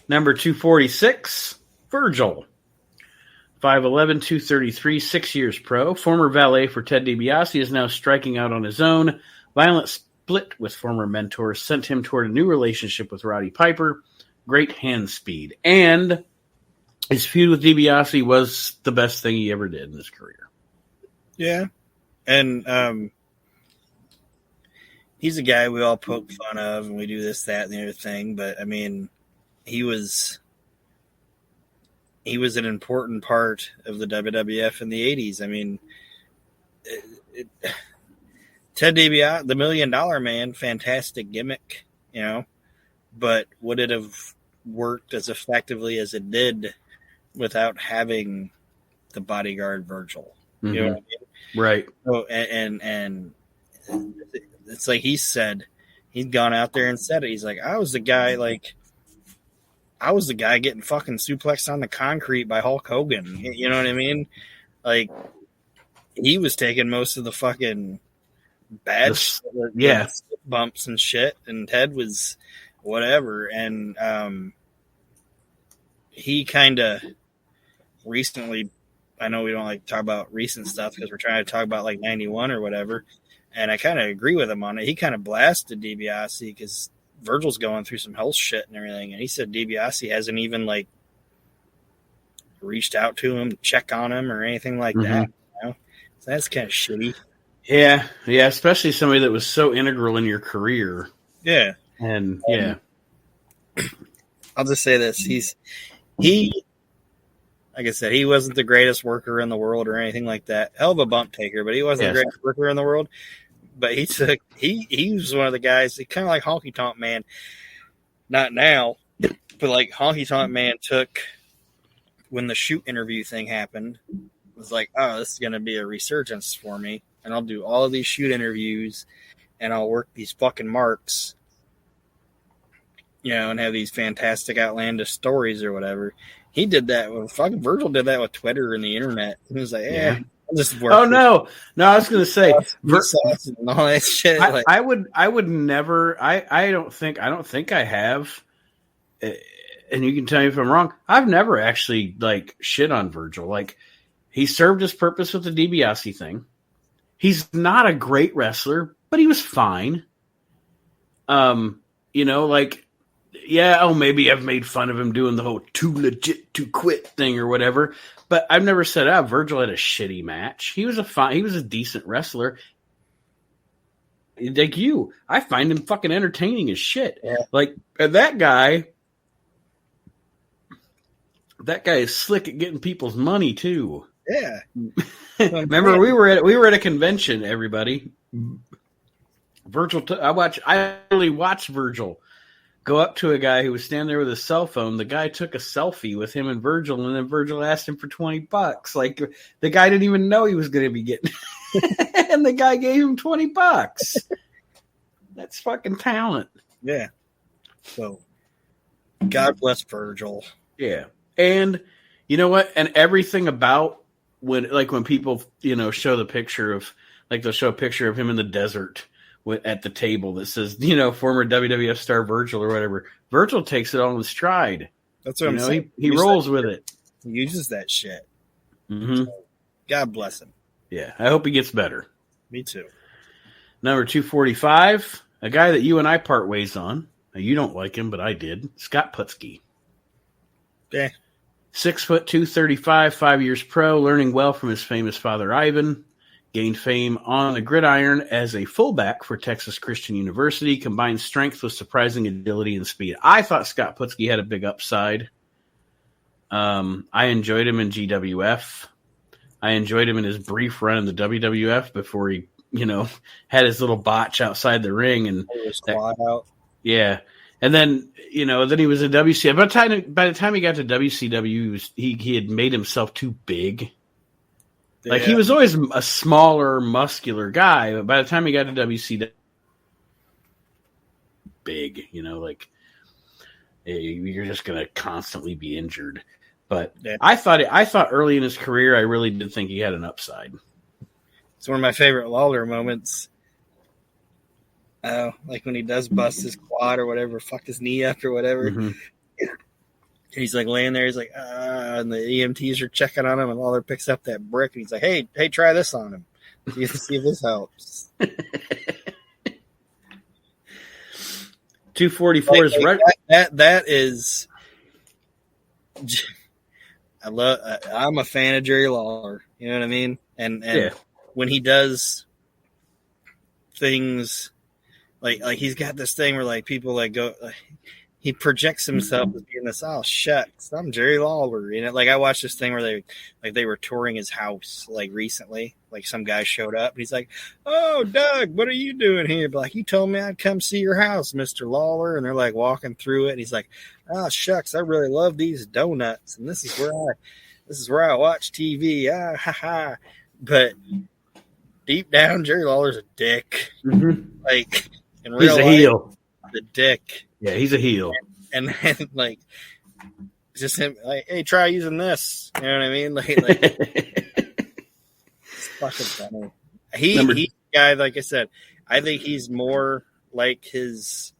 Number 246, Virgil. 5'11", 233, 6 years pro. Former valet for Ted DiBiase is now striking out on his own. Violent split with former mentors sent him toward a new relationship with Roddy Piper. Great hand speed. And his feud with DiBiase was the best thing he ever did in his career. Yeah. And he's a guy we all poke fun of, and we do this, that, and the other thing. But, I mean, he was an important part of the WWF in the 80s. I mean, Ted DiBiase, the $1 Million Man, fantastic gimmick, but would it have worked as effectively as it did without having the bodyguard Virgil? You know what I mean? Right. So, and it's like he said, he'd gone out there and said it. He's like, I was the guy getting fucking suplexed on the concrete by Hulk Hogan. You know what I mean? Like, he was taking most of the fucking bad bumps and shit, and Ted was whatever. And he kind of recently, I know we don't like to talk about recent stuff because we're trying to talk about like 91 or whatever, and I kind of agree with him on it. He kind of blasted DiBiase because Virgil's going through some health shit and everything, and he said DiBiase hasn't even like reached out to him, check on him, or anything like that. So that's kind of shitty. Yeah, especially somebody that was so integral in your career. Yeah, and I'll just say this: he, like I said, he wasn't the greatest worker in the world or anything like that. Hell of a bump taker, but he wasn't the greatest worker in the world. But he was one of the guys, kind of like Honky Tonk Man, not now, but like Honky Tonk Man took when the shoot interview thing happened, was like, oh, this is going to be a resurgence for me. And I'll do all of these shoot interviews and I'll work these fucking marks, and have these fantastic outlandish stories or whatever. He did that with fucking Virgil did that with Twitter and the internet. He was like, I'll just work. Oh no, I was going to say and all that shit. I would never. I don't think I have. And you can tell me if I'm wrong. I've never actually like shit on Virgil. Like, he served his purpose with the DiBiase thing. He's not a great wrestler, but he was fine. Maybe I've made fun of him doing the whole too legit to quit thing or whatever, but I've never said, Virgil had a shitty match. He was a decent wrestler. Like you, I find him fucking entertaining as shit. Yeah. Like, that guy is slick at getting people's money too. Yeah. Remember, we were at a convention, everybody. Virgil, I really watched Virgil go up to a guy who was standing there with his cell phone. The guy took a selfie with him and Virgil, and then Virgil asked him for $20. Like, the guy didn't even know he was going to be getting, and the guy gave him $20. That's fucking talent. Yeah. So, God bless Virgil. Yeah. And you know what? And everything about when people, show the picture of, they'll show a picture of him in the desert at the table that says, former WWF star Virgil or whatever. Virgil takes it all in stride. That's what I'm saying. He rolls with it. He uses that shit. Mm-hmm. So, God bless him. Yeah. I hope he gets better. Me too. Number 245, a guy that you and I part ways on. Now, you don't like him, but I did. Scott Putski. Yeah. 6'2", 235, 5 years pro, learning well from his famous father Ivan. Gained fame on the gridiron as a fullback for Texas Christian University. Combined strength with surprising agility and speed. I thought Scott Putski had a big upside. I enjoyed him in GWF. I enjoyed him in his brief run in the WWF before he, had his little botch outside the ring and squad out. Yeah. And then, then he was in WCW. By the time he got to WCW, he had made himself too big. Yeah. Like, he was always a smaller, muscular guy, but by the time he got to WCW, big, you're just going to constantly be injured. But yeah. I thought early in his career, I really did think he had an upside. It's one of my favorite Lawler moments. Like when he does bust his quad or whatever, fucked his knee up or whatever. Mm-hmm. He's like laying there. He's like, and the EMTs are checking on him, and Lawler picks up that brick, and he's like, hey, try this on him. See if this helps. 244 is right. That is. I'm a fan of Jerry Lawler. You know what I mean? And when he does things. Like he's got this thing where like people like go, he projects himself as being this. Oh shucks, I'm Jerry Lawler. Like I watched this thing where they were touring his house like recently. Like some guy showed up and he's like, "Oh Doug, what are you doing here?" But like, you told me I'd come see your house, Mr. Lawler. And they're like walking through it. And he's like, "Oh shucks, I really love these donuts, and this is where I watch TV." Ah ha ha. But deep down, Jerry Lawler's a dick. Mm-hmm. Like. He's a heel. The dick. Yeah, he's a heel. And like, it's just him, like, hey, try using this. You know what I mean? Like it's fucking funny. He's a guy, like I said, I think he's more like his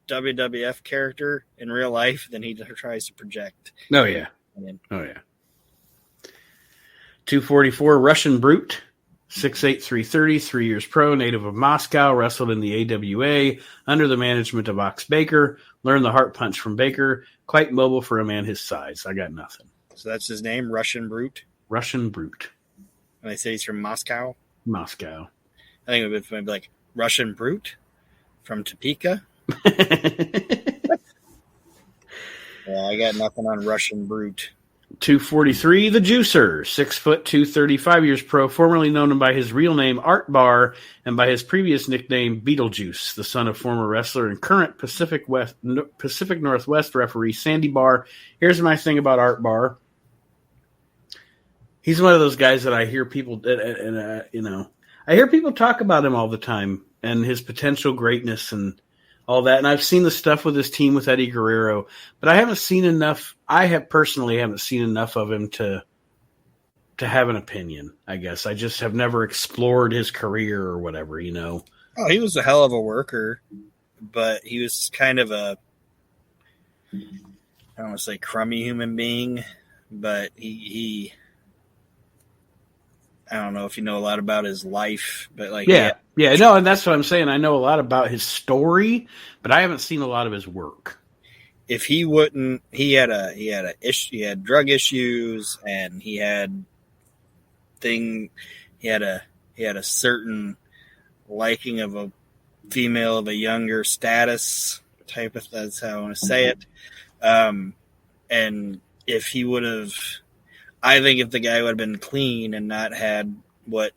WWF character in real life than he tries to project. Oh, yeah. 244, Russian Brute. 6'8", 330, 3 years pro, native of Moscow, wrestled in the AWA under the management of Ox Baker, learned the heart punch from Baker, quite mobile for a man his size. I got nothing. So that's his name, Russian Brute? Russian Brute. And they say he's from Moscow? Moscow. I think it would be like Russian Brute from Topeka. Yeah, I got nothing on Russian Brute. 243, the Juicer, 6'2", 235 years pro, formerly known by his real name Art Barr and by his previous nickname Beetlejuice, the son of former wrestler and current Pacific Northwest referee Sandy Barr. Here's my thing about Art Barr. He's one of those guys that I hear people, I hear people talk about him all the time and his potential greatness and all that. And I've seen the stuff with his team with Eddie Guerrero, but I haven't seen enough. I personally haven't seen enough of him to have an opinion, I guess. I just have never explored his career or whatever, Oh, he was a hell of a worker, but he was kind of I don't want to say crummy human being, but he I don't know if you know a lot about his life, but like yeah, no, and that's what I'm saying. I know a lot about his story, but I haven't seen a lot of his work. If he wouldn't, he had drug issues, and he had a certain liking of a female of a younger status type of. That's how I want to say it. And if he would have. I think if the guy would have been clean and not had what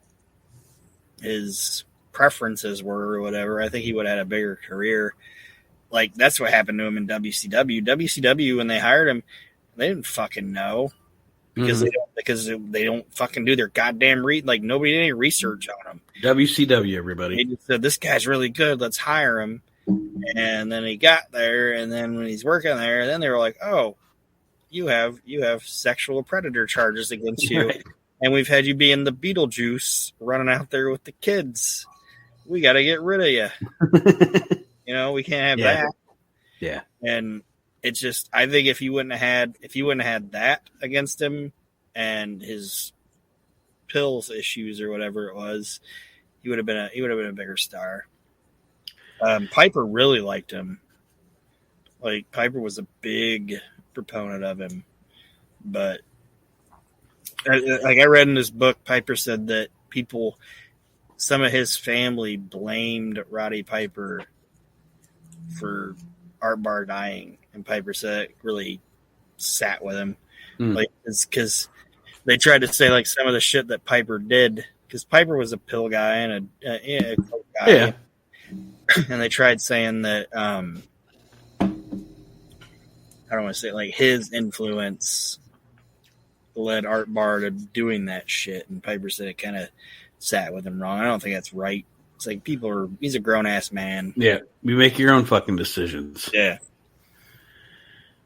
his preferences were or whatever, I think he would have had a bigger career. Like, that's what happened to him in WCW. WCW, when they hired him, they didn't fucking know because they don't fucking do their goddamn nobody did any research on him. WCW, everybody. They just said, this guy's really good. Let's hire him. And then he got there, and then when he's working there, then they were like, "Oh, you have sexual predator charges against you, Right. and we've had you be in the Beetlejuice running out there with the kids. We got to get rid of you. We can't have that." Yeah. And it's just, I think if you wouldn't have had that against him and his pills issues or whatever it was, he would have been a bigger star. Piper really liked him. Like, Piper was a big proponent of him, but like I read in his book, Piper said that some of his family blamed Roddy Piper for Art Barr dying, and Piper said it really sat with him. Like, it's because they tried to say like some of the shit that Piper did, because Piper was a pill guy and a coke guy. Yeah. And they tried saying that I don't want to say, like, his influence led Art Barr to doing that shit, and Piper said it kind of sat with him wrong. I don't think that's right. It's like, he's a grown ass man. Yeah. You make your own fucking decisions. Yeah.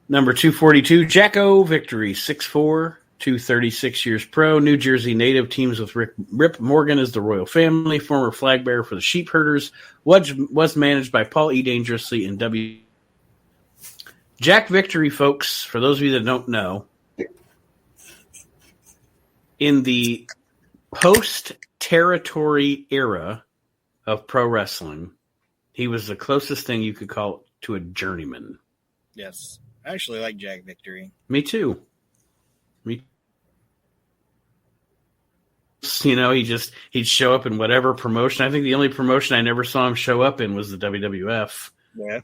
Number 242, Jacko Victory, 6'4", 236 years pro, New Jersey native, teams with Rip Morgan as the royal family, former flag bearer for the Sheep Herders, was managed by Paul E. Dangerously in W. Jack Victory, folks, for those of you that don't know, in the post-territory era of pro wrestling, he was the closest thing you could call to a journeyman. Yes. I actually like Jack Victory. Me too. He'd show up in whatever promotion. I think the only promotion I never saw him show up in was the WWF. Yeah.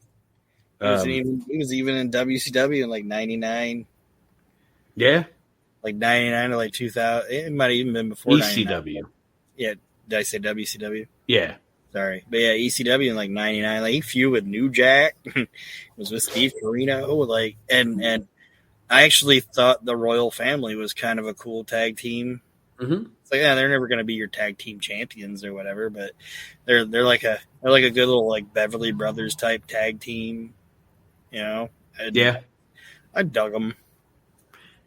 He was even in WCW in like 99. Yeah. Like 99 to like 2000. It might have even been before ECW. 99. Yeah. Did I say WCW? Yeah. Sorry. But yeah, ECW in like 99. Like, he feuded with New Jack. Was with Steve Corino. Like, and I actually thought the Royal Family was kind of a cool tag team. Mm-hmm. It's like, yeah, they're never going to be your tag team champions or whatever, but they're like a good little like Beverly Brothers type tag team. I dug them.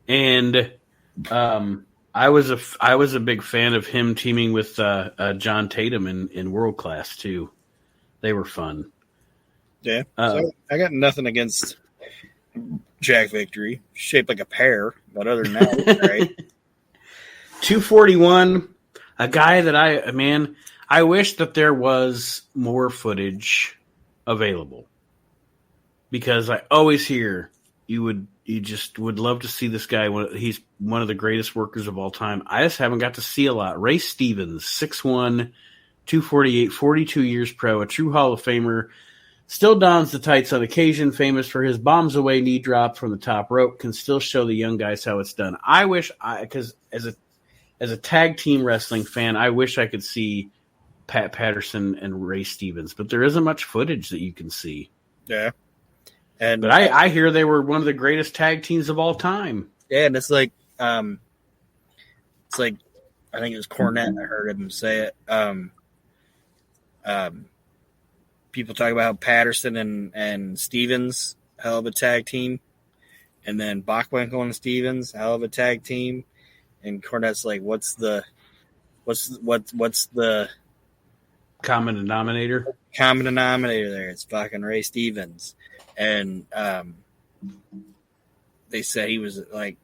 And I was a big fan of him teaming with John Tatum in World Class too. They were fun. Yeah, so I got nothing against Jack Victory. Shaped like a pear, but other than that, right. 241, a guy that I wish that there was more footage available, because I always hear you just would love to see this guy. He's one of the greatest workers of all time. I just haven't got to see a lot. Ray Stevens, 6'1", 248, 42 years pro, a true Hall of Famer. Still dons the tights on occasion, famous for his bombs away knee drop from the top rope, can still show the young guys how it's done. I wish, because as a tag team wrestling fan, I wish I could see Pat Patterson and Ray Stevens, but there isn't much footage that you can see. Yeah. But I hear they were one of the greatest tag teams of all time. Yeah, and it's like I think it was Cornette. I heard him say it. People talk about how Patterson and Stevens, hell of a tag team, and then Bockwinkel and Stevens, hell of a tag team, and Cornette's like, what's the Common denominator? Common denominator there? It's fucking Ray Stevens. And they said he was like,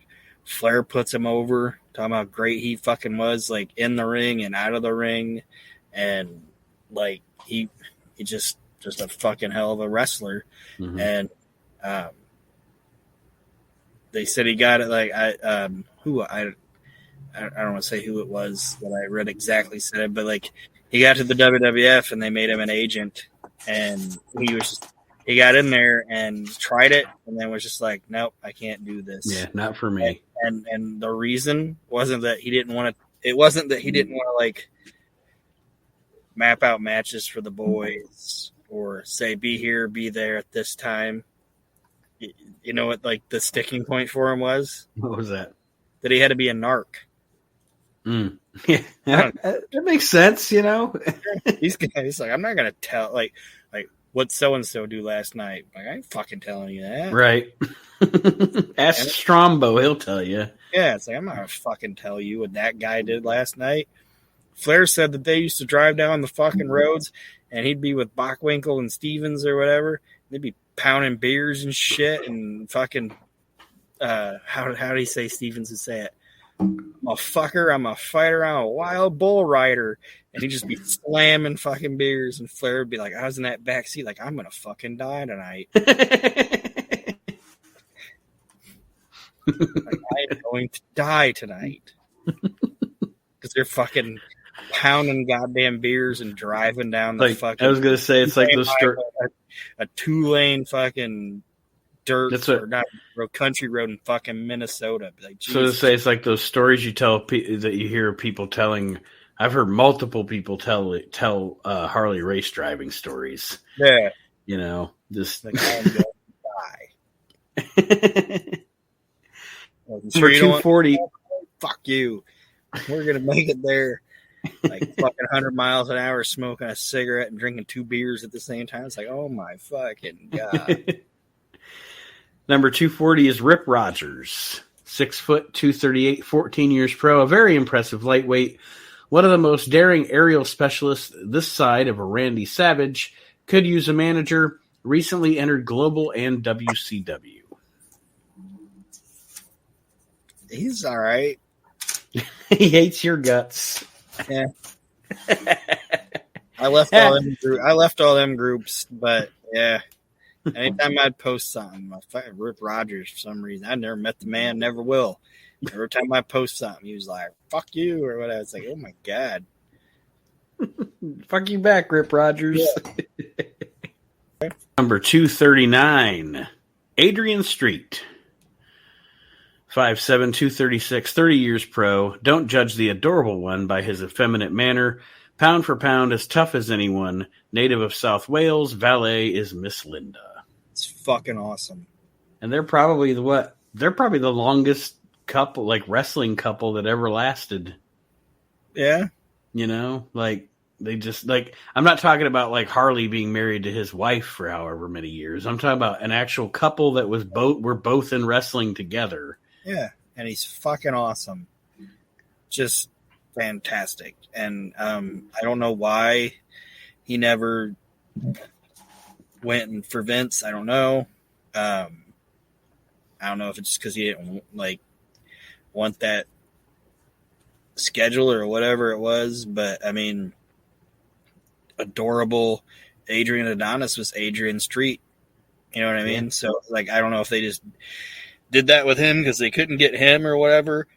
Flair puts him over, talking about how great he fucking was, like in the ring and out of the ring, and like he just a fucking hell of a wrestler. Mm-hmm. And they said he got it like I don't want to say who it was that I read exactly said it, but like he got to the WWF and they made him an agent, and he got in there and tried it, and then was just like, nope, I can't do this. Yeah, not for me. And the reason wasn't that he didn't want to. It wasn't that he didn't want to like map out matches for the boys or say be here, be there at this time. You know what? Like the sticking point for him was. What was that? That he had to be a narc. Yeah, that makes sense. He's like, I'm not gonna tell. Like What'd so-and-so do last night? Like, I ain't fucking telling you that. Right. Ask Strombo, he'll tell you. Yeah, it's like, I'm not going to fucking tell you what that guy did last night. Flair said that they used to drive down the fucking roads, and he'd be with Bockwinkel and Stevens or whatever. They'd be pounding beers and shit, and fucking, how do you say Stevens would say it? I'm a fucker, I'm a fighter, I'm a wild bull rider. And he'd just be slamming fucking beers, and Flair would be like, I was in that backseat, like, I'm going to fucking die tonight. Like, I am going to die tonight. Because they're fucking pounding goddamn beers and driving down the fucking... I was going to say, it's like those... A 2-lane fucking dirt, or not country road in fucking Minnesota. Like, so to say, it's like those stories you tell that you hear people telling... I've heard multiple people tell Harley race driving stories. Yeah. You know, just like, I'm going to die. Number 240. Fuck you. We're going to make it there. Like fucking 100 miles an hour, smoking a cigarette and drinking 2 beers at the same time. It's like, oh my fucking God. Number 240 is Rip Rogers. 6 foot, 238, 14 years pro. A very impressive lightweight. One of the most daring aerial specialists this side of a Randy Savage. Could use a manager. Recently entered Global and WCW. He's all right. He hates your guts. Yeah. I left all them groups, but yeah. Anytime I'd post something, Rip Rogers for some reason. I never met the man, never will. Every time I post something, he was like, fuck you, or whatever. It's like, oh my God. Fuck you back, Rip Rogers. Yeah. Number 239, Adrian Street. 5'7", 236, 30 years pro. Don't judge the adorable one by his effeminate manner. Pound for pound, as tough as anyone. Native of South Wales, valet is Miss Linda. It's fucking awesome. And they're probably the longest couple, like wrestling couple that ever lasted. Yeah. You know, like they just like, I'm not talking about like Harley being married to his wife for however many years. I'm talking about an actual couple that were both in wrestling together. Yeah. And he's fucking awesome. Just fantastic. And I don't know why he never went for Vince. I don't know. I don't know if it's just because he didn't want that schedule or whatever it was, but I mean, adorable Adrian Adonis was Adrian Street. You know what I mean? Yeah. So like, I don't know if they just did that with him because they couldn't get him or whatever.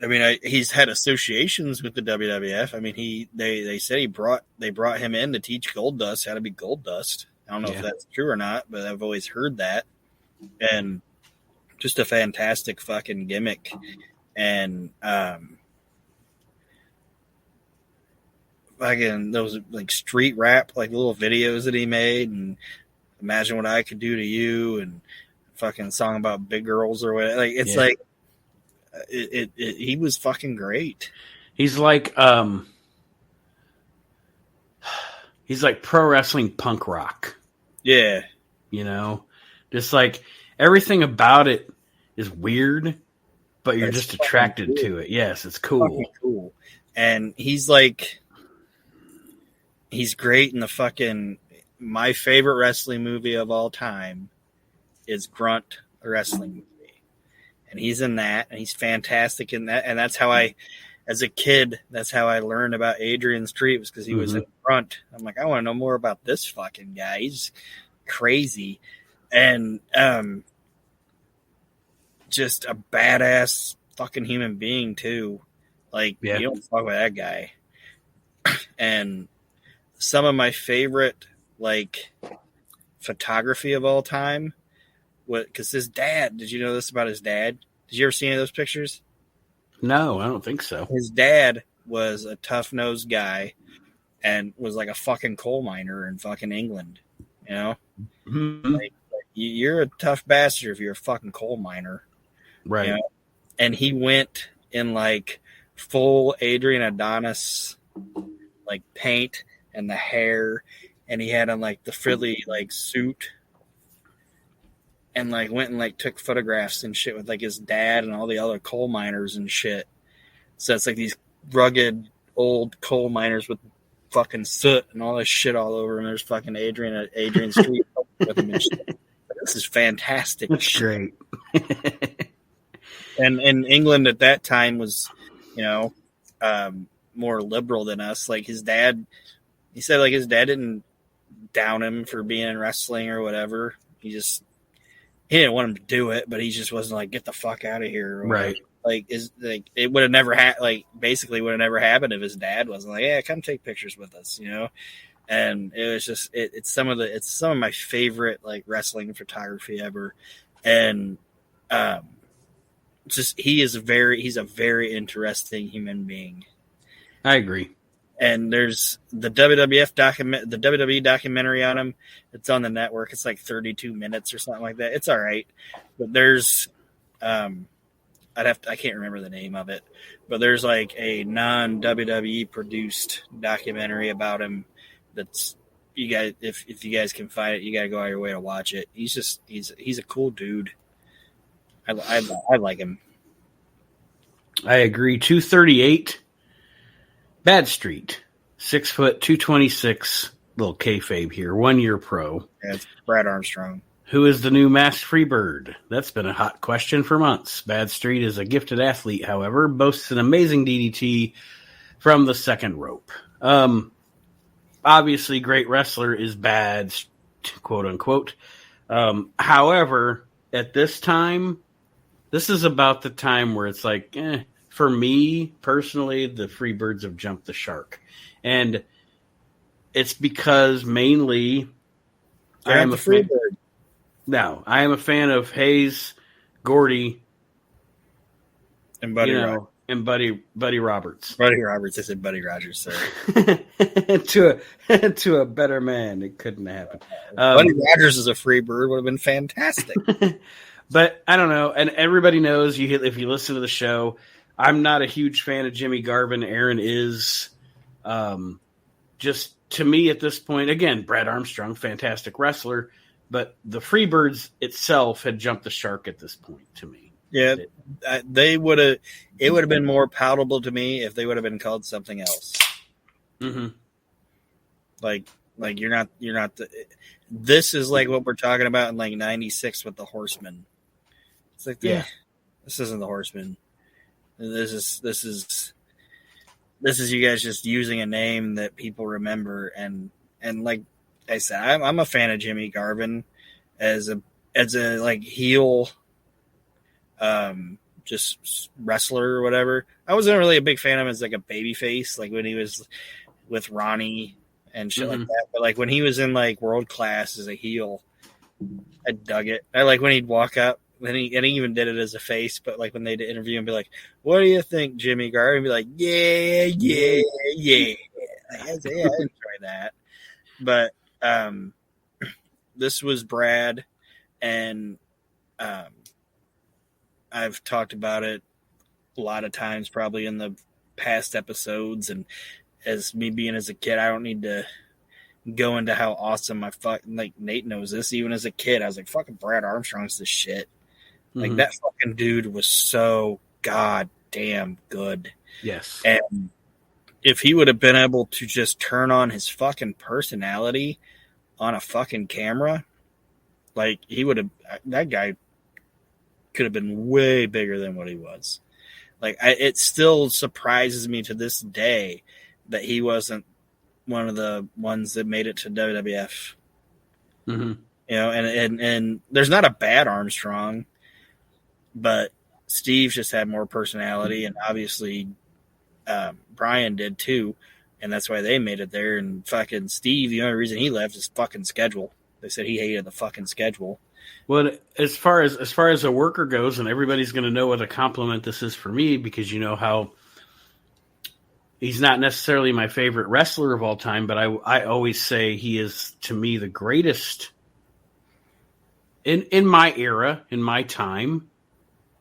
I mean, he's had associations with the WWF. I mean, they said they brought him in to teach Goldust how to be Goldust. I don't know if that's true or not, but I've always heard that. And just a fantastic fucking gimmick. And fucking those like street rap, like little videos that he made, and Imagine What I Could Do to You, and fucking song about big girls or whatever. Like it's like he was fucking great. He's like pro wrestling punk rock. Yeah. You know, just like everything about it is weird, but you're just attracted to it. Yes, it's cool. Fucking cool. And he's great in the fucking, my favorite wrestling movie of all time is Grunt, a wrestling movie. And he's in that, and he's fantastic in that. And that's how as a kid, that's how I learned about Adrian Street, was because he was in Grunt. I'm like, I want to know more about this fucking guy. He's crazy. And just a badass fucking human being too. Like, you don't fuck with that guy. And some of my favorite like photography of all time, because his dad, did you know this about his dad? Did you ever see any of those pictures? No, I don't think so. His dad was a tough-nosed guy and was like a fucking coal miner in fucking England, you know? Mm-hmm. Like, you're a tough bastard if you're a fucking coal miner. Right. You know? And he went in like full Adrian Adonis like paint and the hair, and he had on like the frilly like suit, and like went and like took photographs and shit with like his dad and all the other coal miners and shit. So it's like these rugged old coal miners with fucking soot and all this shit all over him. There's fucking Adrian at Adrian Street with him and shit. This is fantastic. That's great. And England at that time was, more liberal than us. Like his dad, he said like his dad didn't down him for being in wrestling or whatever. He didn't want him to do it, but he just wasn't like, get the fuck out of here. Right. Like it would have never basically would have never happened if his dad wasn't like, yeah, come take pictures with us, And it was just it's some of my favorite like wrestling photography ever, and just he's a very interesting human being. I agree. And there's the WWE documentary on him. It's on the network. It's like 32 minutes or something like that. It's all right, but there's I can't remember the name of it, but there's like a non-WWE produced documentary about him. That's you guys, if you guys can find it, you got to go out of your way to watch it. He's a cool dude. I like him. I agree. 238, Bad Street, 6 foot, 226, little kayfabe here, 1 year pro. Yeah, it's Brad Armstrong. Who is the new masked Freebird? That's been a hot question for months. Bad Street is a gifted athlete, however, boasts an amazing DDT from the second rope. Obviously, great wrestler is bad, quote unquote. However, at this time, this is about the time where it's like, for me personally, the Freebirds have jumped the shark. And it's because mainly I am the Freebird. No, I am a fan of Hayes, Gordy, and Buddy Rogers. And Buddy Roberts. Buddy Roberts. I said Buddy Rogers, sir. to a better man, it couldn't happen. Buddy Rogers as a Freebird would have been fantastic. But I don't know, and everybody knows if you listen to the show, I'm not a huge fan of Jimmy Garvin. Aaron is. Just to me at this point, again, Brad Armstrong, fantastic wrestler. But the Freebirds itself had jumped the shark at this point to me. Yeah, they would have. It would have been more palatable to me if they would have been called something else. Mm-hmm. Like you're not. This is like what we're talking about in like '96 with the Horsemen. It's like, this isn't the Horsemen. This is you guys just using a name that people remember, and like I said, I'm a fan of Jimmy Garvin as a like heel, just wrestler or whatever. I wasn't really a big fan of him as like a baby face, like when he was with Ronnie and shit like that. But like when he was in like World Class as a heel, I dug it. I like when he'd walk up. And he even did it as a face, but like when they'd interview him, be like, "What do you think, Jimmy Garvin?" Be like, "Yeah." I enjoy that. But this was Brad, and I've talked about it a lot of times, probably in the past episodes. And as me being as a kid, I don't need to go into how awesome like Nate knows this. Even as a kid, I was like, "Fucking Brad Armstrong's the shit." Like that fucking dude was so goddamn good. Yes. And if he would have been able to just turn on his fucking personality on a fucking camera, like that guy could have been way bigger than what he was. Like it still surprises me to this day that he wasn't one of the ones that made it to WWF. Mm-hmm. And there's not a bad Armstrong. But Steve just had more personality, and obviously Brian did too, and that's why they made it there. And fucking Steve, the only reason he left is fucking schedule. They said he hated the fucking schedule. Well, as far as a worker goes, and everybody's going to know what a compliment this is for me, because you know how he's not necessarily my favorite wrestler of all time, but I always say he is, to me, the greatest in my era, in my time.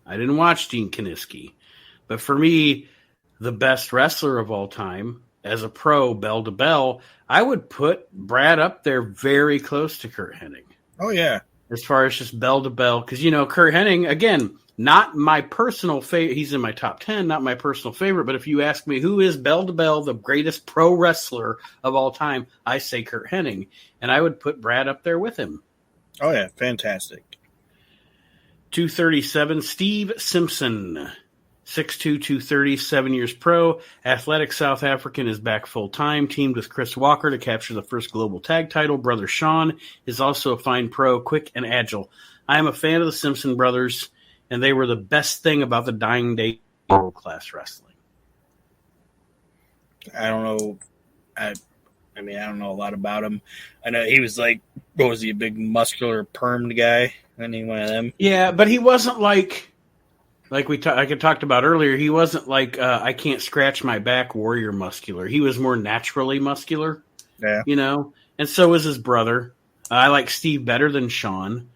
I didn't watch Gene Kiniski, but for me, the best wrestler of all time as a pro, bell to bell, I would put Brad up there very close to Kurt Hennig. Oh, yeah. As far as just bell to bell. Because, Kurt Hennig, again, not my personal favorite. He's in my top 10, not my personal favorite. But if you ask me who is bell to bell the greatest pro wrestler of all time, I say Kurt Hennig. And I would put Brad up there with him. Oh, yeah. Fantastic. 237, Steve Simpson. 6'2", 230, 7 years pro. Athletic South African is back full-time. Teamed with Chris Walker to capture the first global tag title. Brother Sean is also a fine pro, quick and agile. I am a fan of the Simpson brothers, and they were the best thing about the dying day of world-class wrestling. I don't know. I don't know a lot about him. I know he was like, what was he, a big muscular permed guy? Any one of them? Yeah, but he wasn't like I talked about earlier, he wasn't like I can't scratch my back warrior muscular. He was more naturally muscular, Yeah. And so was his brother. I like Steve better than Sean.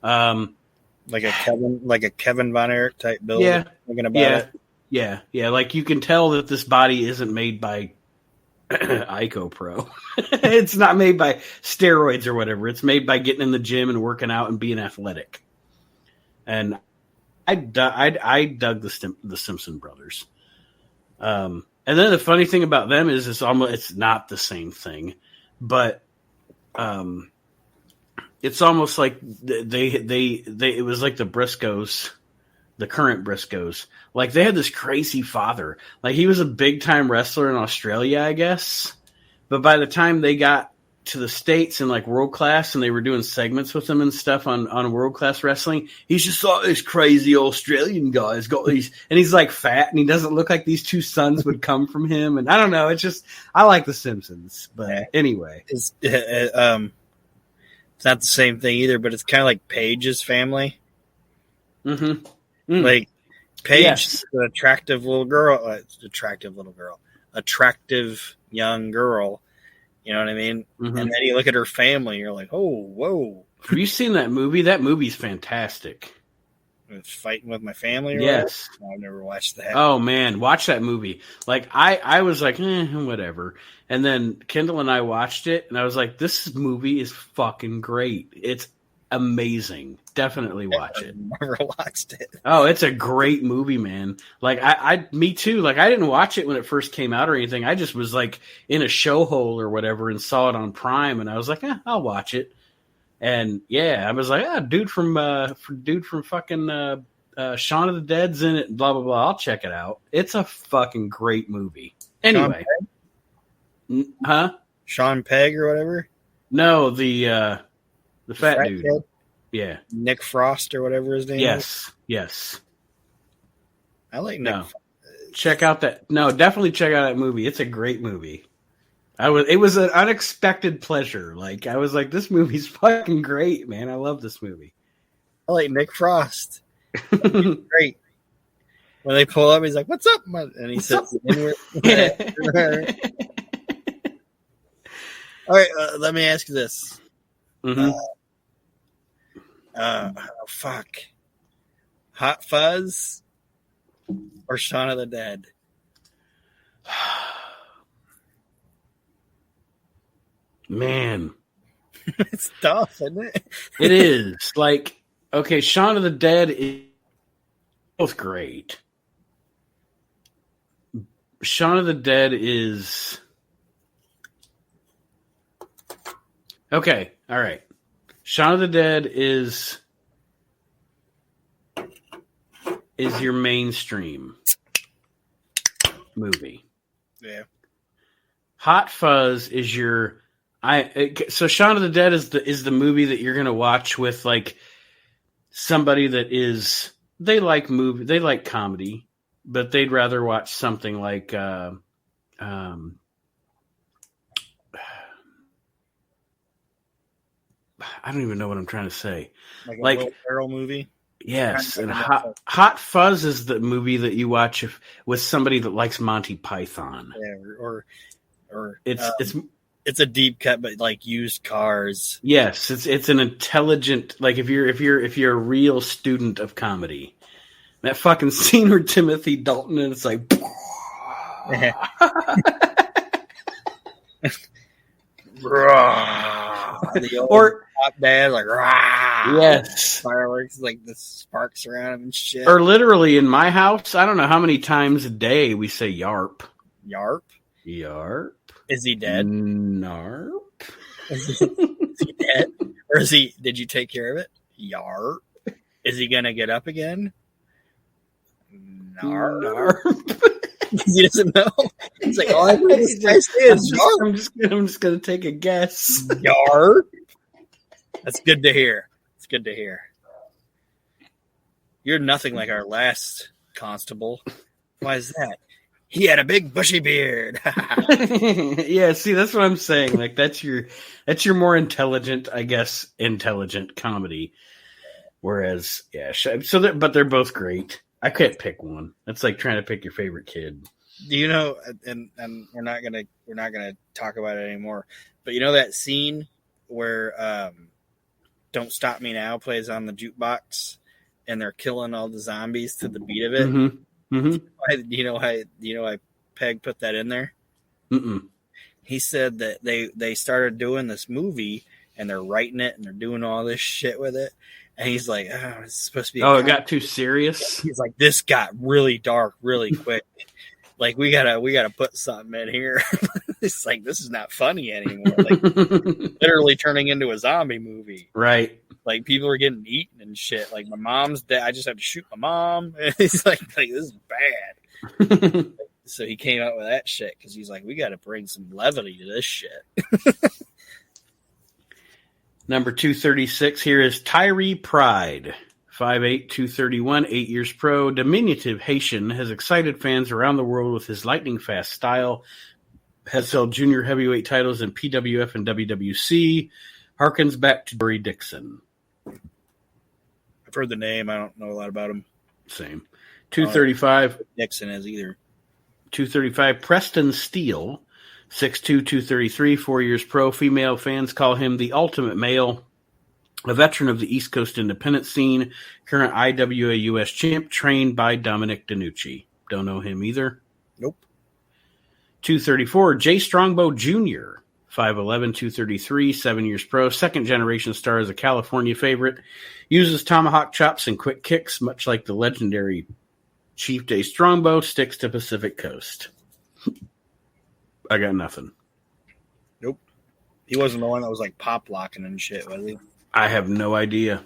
Like a Kevin Von Erich type build. Yeah. Thinking about it. Yeah. Like you can tell that this body isn't made by Ico Pro. It's not made by steroids or whatever. It's made by getting in the gym and working out and being athletic. And I dug the Simpson brothers. And then the funny thing about them is it's not the same thing, but it's almost like it was like the Briscoes, the current Briscoes. Like they had this crazy father. Like he was a big time wrestler in Australia, I guess. But by the time they got to the States and like world class and they were doing segments with him and stuff on world class wrestling, he's just like this crazy Australian guy has got these, and he's like fat and he doesn't look like these two sons would come from him. And I don't know. It's just, I like the Simpsons, but anyway, it's not the same thing either, but it's kind of like Paige's family. Mm-hmm. Like Paige, Yes. an attractive young girl. You know what I mean? Mm-hmm. And then you look at her family, you're like, oh, whoa. Have you seen that movie? That movie's fantastic. Fighting with my family? Or Yes. whatever? No, I've never watched that. Oh man, watch that movie. Like I was like, whatever. And then Kendall and I watched it and I was like, this movie is fucking great. It's amazing. Definitely watch it. I've never watched it. Oh, it's a great movie, man. Like me too. Like I didn't watch it when it first came out or anything. I just was like in a show hole or whatever and saw it on Prime and I was like, I'll watch it. And yeah, I was like, dude from fucking Shaun of the Dead's in it, blah blah blah. I'll check it out. It's a fucking great movie. Anyway, Sean Pegg or whatever. No, the fat dude. Kid? Yeah, Nick Frost or whatever his name is. Yes. I like Nick. Check out that. No, definitely check out that movie. It's a great movie. It was an unexpected pleasure. Like I was like, this movie's fucking great, man. I love this movie. I like Nick Frost. Great. When they pull up, he's like, "What's up?" And he sits anywhere. All right, let me ask you this. Mm-hmm. Fuck. Hot Fuzz or Shaun of the Dead? Man, It's tough, isn't it? it is. Like, okay, Shaun of the Dead is both great. Shaun of the Dead is okay. All right. Shaun of the Dead is your mainstream movie. Yeah. Hot Fuzz is your so Shaun of the Dead is the movie that you're gonna watch with like somebody that is they like comedy, but they'd rather watch something like I don't even know what I'm trying to say. Like a Will Ferrell movie. Yes, and Hot Fuzz is the movie that you watch with somebody that likes Monty Python. Yeah, or it's a deep cut, but like used cars. Yes, it's an intelligent, like if you're a real student of comedy. That fucking scene where Timothy Dalton and it's like The old Or top dad, like, yes, fireworks, like the sparks around him and shit. or literally in my house, I don't know how many times a day we say yarp. Yarp? Yarp. Is he dead? Narp. Is he dead? Or did you take care of it? Yarp. Is he gonna get up again? Narp. He doesn't know. It's like, all I heard this guy say is yarp. I'm just gonna take a guess. Yarp. That's good to hear. It's good to hear. You're nothing like our last constable. Why is that? He had a big bushy beard. Yeah, see, that's what I'm saying. Like that's your more intelligent, I guess, intelligent comedy. Whereas, yeah, but they're both great. I can't pick one. That's like trying to pick your favorite kid. Do you know? And we're not gonna talk about it anymore. But you know that scene where "Don't Stop Me Now" plays on the jukebox, and they're killing all the zombies to the beat of it. Mm-hmm. Mm-hmm. You know why Peg put that in there? Mm-mm. He said that they started doing this movie and they're writing it and they're doing all this shit with it. And he's like, oh, it's supposed to be. Oh, it got too serious. He's like, this got really dark really quick. Like we gotta put something in here. It's like, this is not funny anymore. Like literally turning into a zombie movie. Right. Like people are getting eaten and shit. Like my mom's dead. I just have to shoot my mom. And he's like this is bad. So he came out with that shit because he's like, we got to bring some levity to this shit. Number 236 here is Tyree Pride. 5'8", 231, 8 years pro. Diminutive Haitian has excited fans around the world with his lightning-fast style. Has held junior heavyweight titles in PWF and WWC. Harkens back to Dory Dixon. I've heard the name. I don't know a lot about him. Same. 235. Dixon is either. 235, Preston Steele. 6'2", 233, 4 years pro. Female fans call him the ultimate male. A veteran of the East Coast independent scene. Current IWA US champ. Trained by Dominic DeNucci. Don't know him either. Nope. 234, Jay Strongbow Jr. 5'11", 233, 7 years pro. Second generation star as a California favorite. Uses tomahawk chops and quick kicks, much like the legendary Chief Jay Strongbow. Sticks to Pacific Coast. I got nothing. Nope. He wasn't the one that was like pop locking and shit, was he? I have no idea.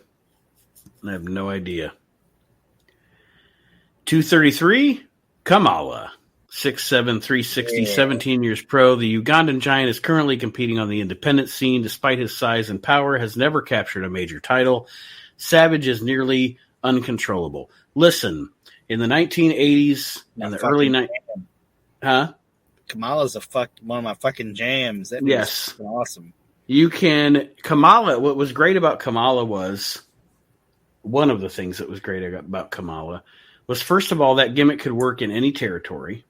233, Kamala. 6'7", 360, 17 years pro. The Ugandan giant is currently competing on the independent scene. Despite his size and power, has never captured a major title. Savage is nearly uncontrollable. Listen, in the 1980s and the early 90s... Huh? Kamala's one of my fucking jams. That yes. Awesome. Kamala, what was great about Kamala was... One of the things that was great about Kamala was, first of all, that gimmick could work in any territory.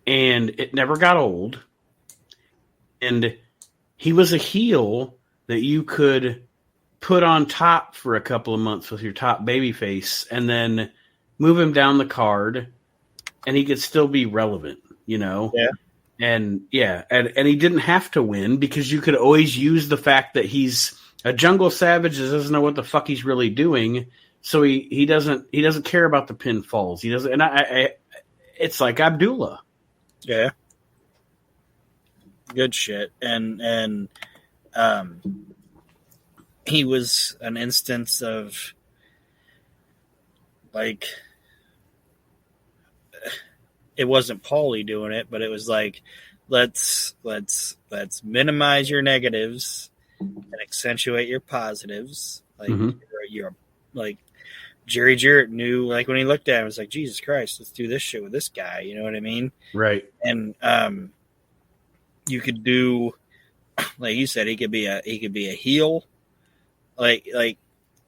And it never got old. And he was a heel that you could put on top for a couple of months with your top babyface and then move him down the card and he could still be relevant, you know? Yeah. And he didn't have to win because you could always use the fact that he's a jungle savage that doesn't know what the fuck he's really doing. So he doesn't care about the pinfalls. He doesn't, and it's like Abdullah. Yeah. Good shit. And he was an instance of like, it wasn't Paulie doing it, but it was like, let's minimize your negatives and accentuate your positives. Like you're like Jerry Jarrett knew, like when he looked at him, it was like, Jesus Christ, let's do this shit with this guy. You know what I mean? Right. And you could do, like you said, he could be a heel. Like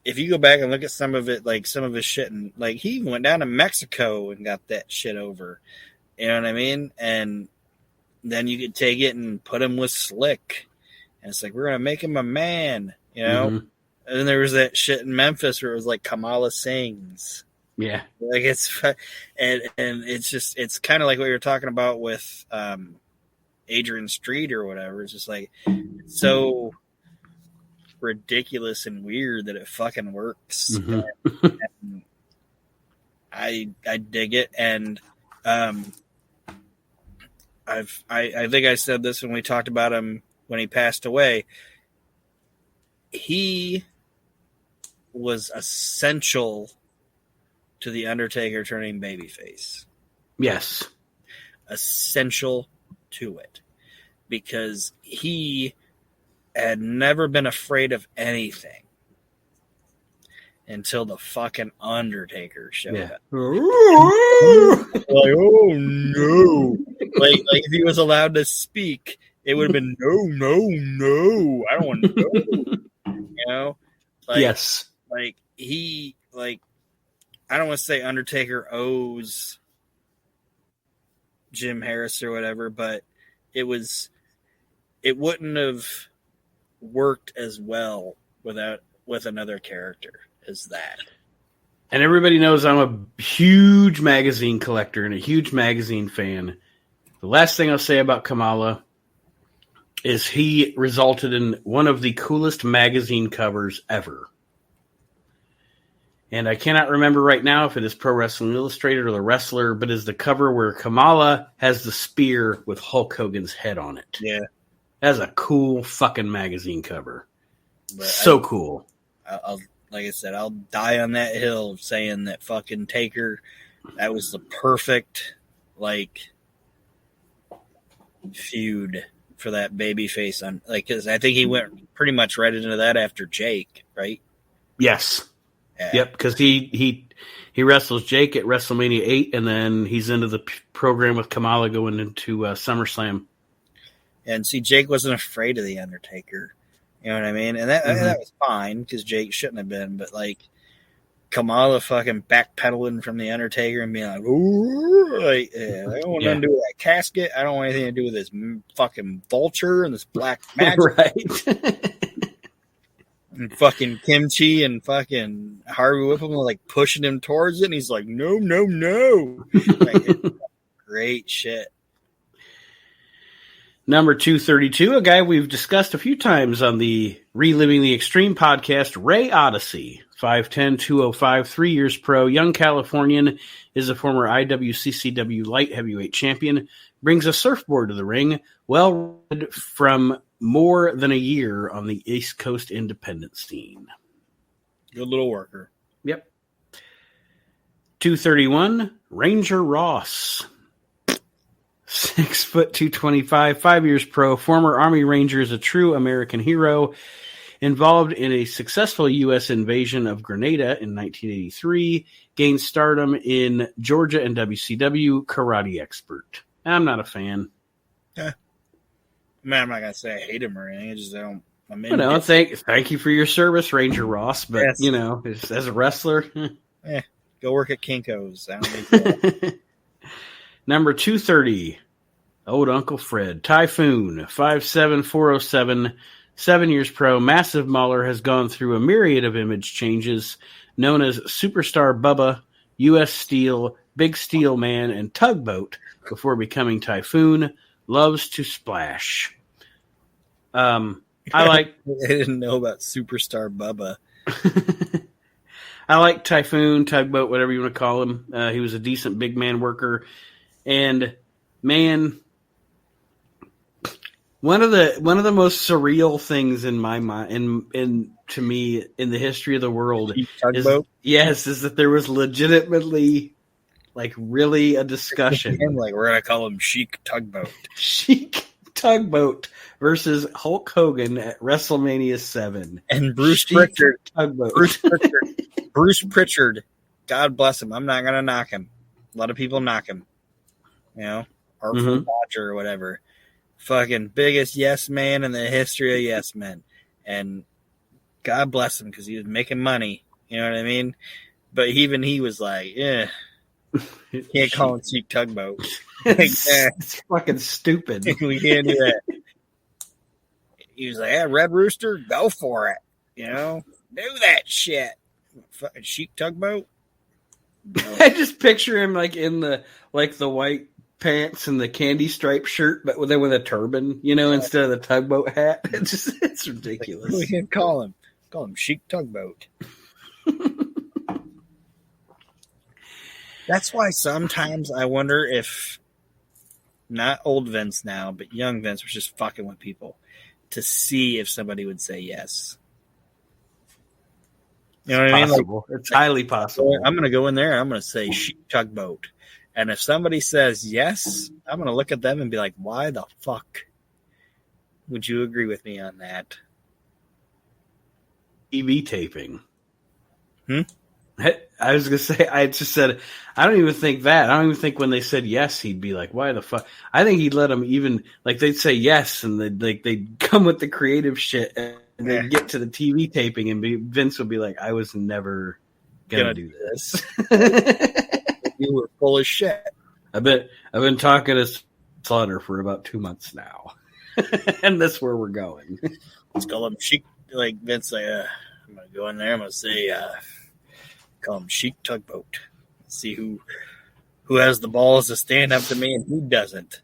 if you go back and look at some of it, like some of his shit, and like he even went down to Mexico and got that shit over. You know what I mean? And then you could take it and put him with Slick, and it's like, we're gonna make him a man, you know. Mm-hmm. And then there was that shit in Memphis where it was like Kamala sings. Yeah. Like it's, and it's just, it's kind of like what you're talking about with Adrian Street or whatever. It's just like it's so ridiculous and weird that it fucking works. Mm-hmm. And I dig it, and I think I said this when we talked about him when he passed away. He was essential to the Undertaker turning babyface. Yes, essential to it, because he had never been afraid of anything until the fucking Undertaker showed up. Like, oh no! Like if he was allowed to speak, it would have been no. I don't want to know. You know? Like, yes. Like he I don't want to say Undertaker owes Jim Harris or whatever, but it wouldn't have worked as well with another character as that. And everybody knows I'm a huge magazine collector and a huge magazine fan. The last thing I'll say about Kamala is he resulted in one of the coolest magazine covers ever. And I cannot remember right now if it is Pro Wrestling Illustrated or The Wrestler, but is the cover where Kamala has the spear with Hulk Hogan's head on it. Yeah. That's a cool fucking magazine cover. But so cool. I'll like I said, I'll die on that hill saying that fucking Taker, that was the perfect, like, feud for that babyface. Because I think he went pretty much right into that after Jake, right? Yes. Yeah. Yep, because he wrestles Jake at WrestleMania 8, and then he's into the program with Kamala going into SummerSlam. And see, Jake wasn't afraid of the Undertaker. You know what I mean? And that was fine, because Jake shouldn't have been. But, like, Kamala fucking backpedaling from the Undertaker and being like, ooh, like, I don't want nothing to do with that casket. I don't want anything to do with this fucking vulture and this black magic. Right. And fucking Kimchi and fucking Harvey Whipple were like pushing him towards it, and he's like, no. Like, great shit. Number 232, a guy we've discussed a few times on the Reliving the Extreme podcast, Ray Odyssey, 5'10", 205, 3 years pro, young Californian, is a former IWCCW light heavyweight champion, brings a surfboard to the ring, well read from more than a year on the East Coast independent scene. Good little worker. Yep. 231, Ranger Ross. 6 foot 225, 5 years pro, former Army Ranger, is a true American hero, involved in a successful U.S. invasion of Grenada in 1983, gained stardom in Georgia and WCW, karate expert. I'm not a fan. Yeah. Man, I'm not gonna say I hate him or anything. I just don't. Thank you for your service, Ranger Ross. But yes. You know, as a wrestler, go work at Kinko's. I don't think Number 230, Old Uncle Fred, Typhoon, 5'7", 407, 7 years pro, massive mauler, has gone through a myriad of image changes, known as Superstar Bubba, U.S. Steel, Big Steel Man, and Tugboat, before becoming Typhoon. Loves to splash. I didn't know about Superstar Bubba. I like Typhoon, Tugboat, whatever you want to call him. He was a decent big man worker. And man, one of the most surreal things in my mind, and to me, in the history of the world, is that there was legitimately, like, really a discussion. Like, we're gonna call him Sheik Tugboat. Sheik Tugboat versus Hulk Hogan at WrestleMania 7. And Bruce Pritchard. Bruce Pritchard. God bless him. I'm not gonna knock him. A lot of people knock him. You know, Artful Dodger or whatever. Fucking biggest yes man in the history of yes men. And God bless him, because he was making money. You know what I mean? But even he was like, yeah, can't call him Sheik Tugboat. It's fucking stupid. We can't do that. He was like, yeah, Red Rooster, go for it. You know, do that shit. Fucking Sheik Tugboat. No. I just picture him like in the white pants and the candy stripe shirt, but with a turban, instead of the tugboat hat. It's ridiculous. We can call him Chic Tugboat. That's why sometimes I wonder if not old Vince now, but young Vince was just fucking with people to see if somebody would say yes. You know what I mean? Possible. It's highly possible. I'm going to go in there and I'm going to say Chic Tugboat. And if somebody says yes, I'm going to look at them and be like, why the fuck would you agree with me on that? TV taping. I was going to say, I just said, I don't even think that. I don't even think when they said yes, he'd be like, why the fuck? I think he'd let them even, like, they'd say yes, and they'd come with the creative shit, and they'd get to the TV taping, and Vince would be like, I was never going to do this. You were full of shit. I've been talking to Slaughter for about 2 months now, and that's where we're going. Let's call him Chic, like Vince. I'm going to go in there. I'm going to say, call him Chic Tugboat. See who has the balls to stand up to me and who doesn't.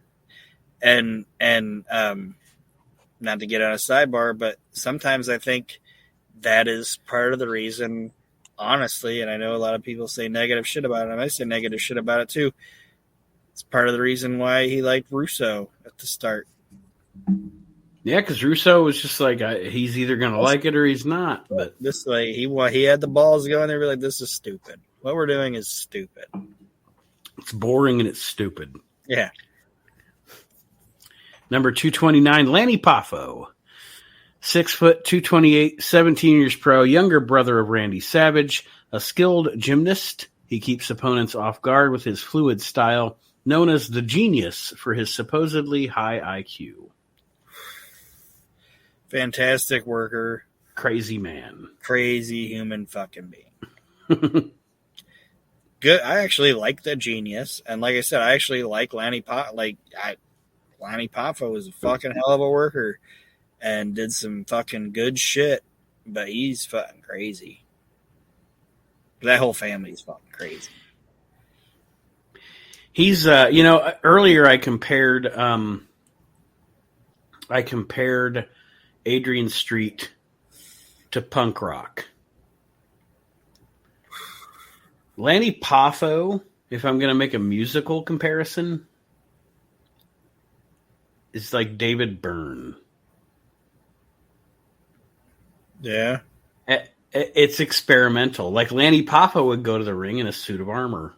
And not to get on a sidebar, but sometimes I think that is part of the reason. Honestly, and I know a lot of people say negative shit about it, and I say negative shit about it too. It's part of the reason why he liked Russo at the start. Yeah, because Russo was just like, he's either going to like it or he's not. But this, like, he had the balls going there. Be like, this is stupid. What we're doing is stupid. It's boring and it's stupid. Yeah. Number 229, Lanny Poffo. 6 foot, 228, 17 years pro, younger brother of Randy Savage, a skilled gymnast. He keeps opponents off guard with his fluid style, known as the Genius for his supposedly high IQ. Fantastic worker. Crazy man. Crazy human fucking being. Good. I actually like the Genius. And like I said, I actually like Lanny Poffo. Lanny Poffo was a fucking hell of a worker. And did some fucking good shit, but he's fucking crazy. That whole family's fucking crazy. He's, earlier I compared Adrian Street to punk rock. Lanny Poffo, if I'm going to make a musical comparison, is like David Byrne. Yeah. It's experimental. Like Lanny Poffo would go to the ring in a suit of armor.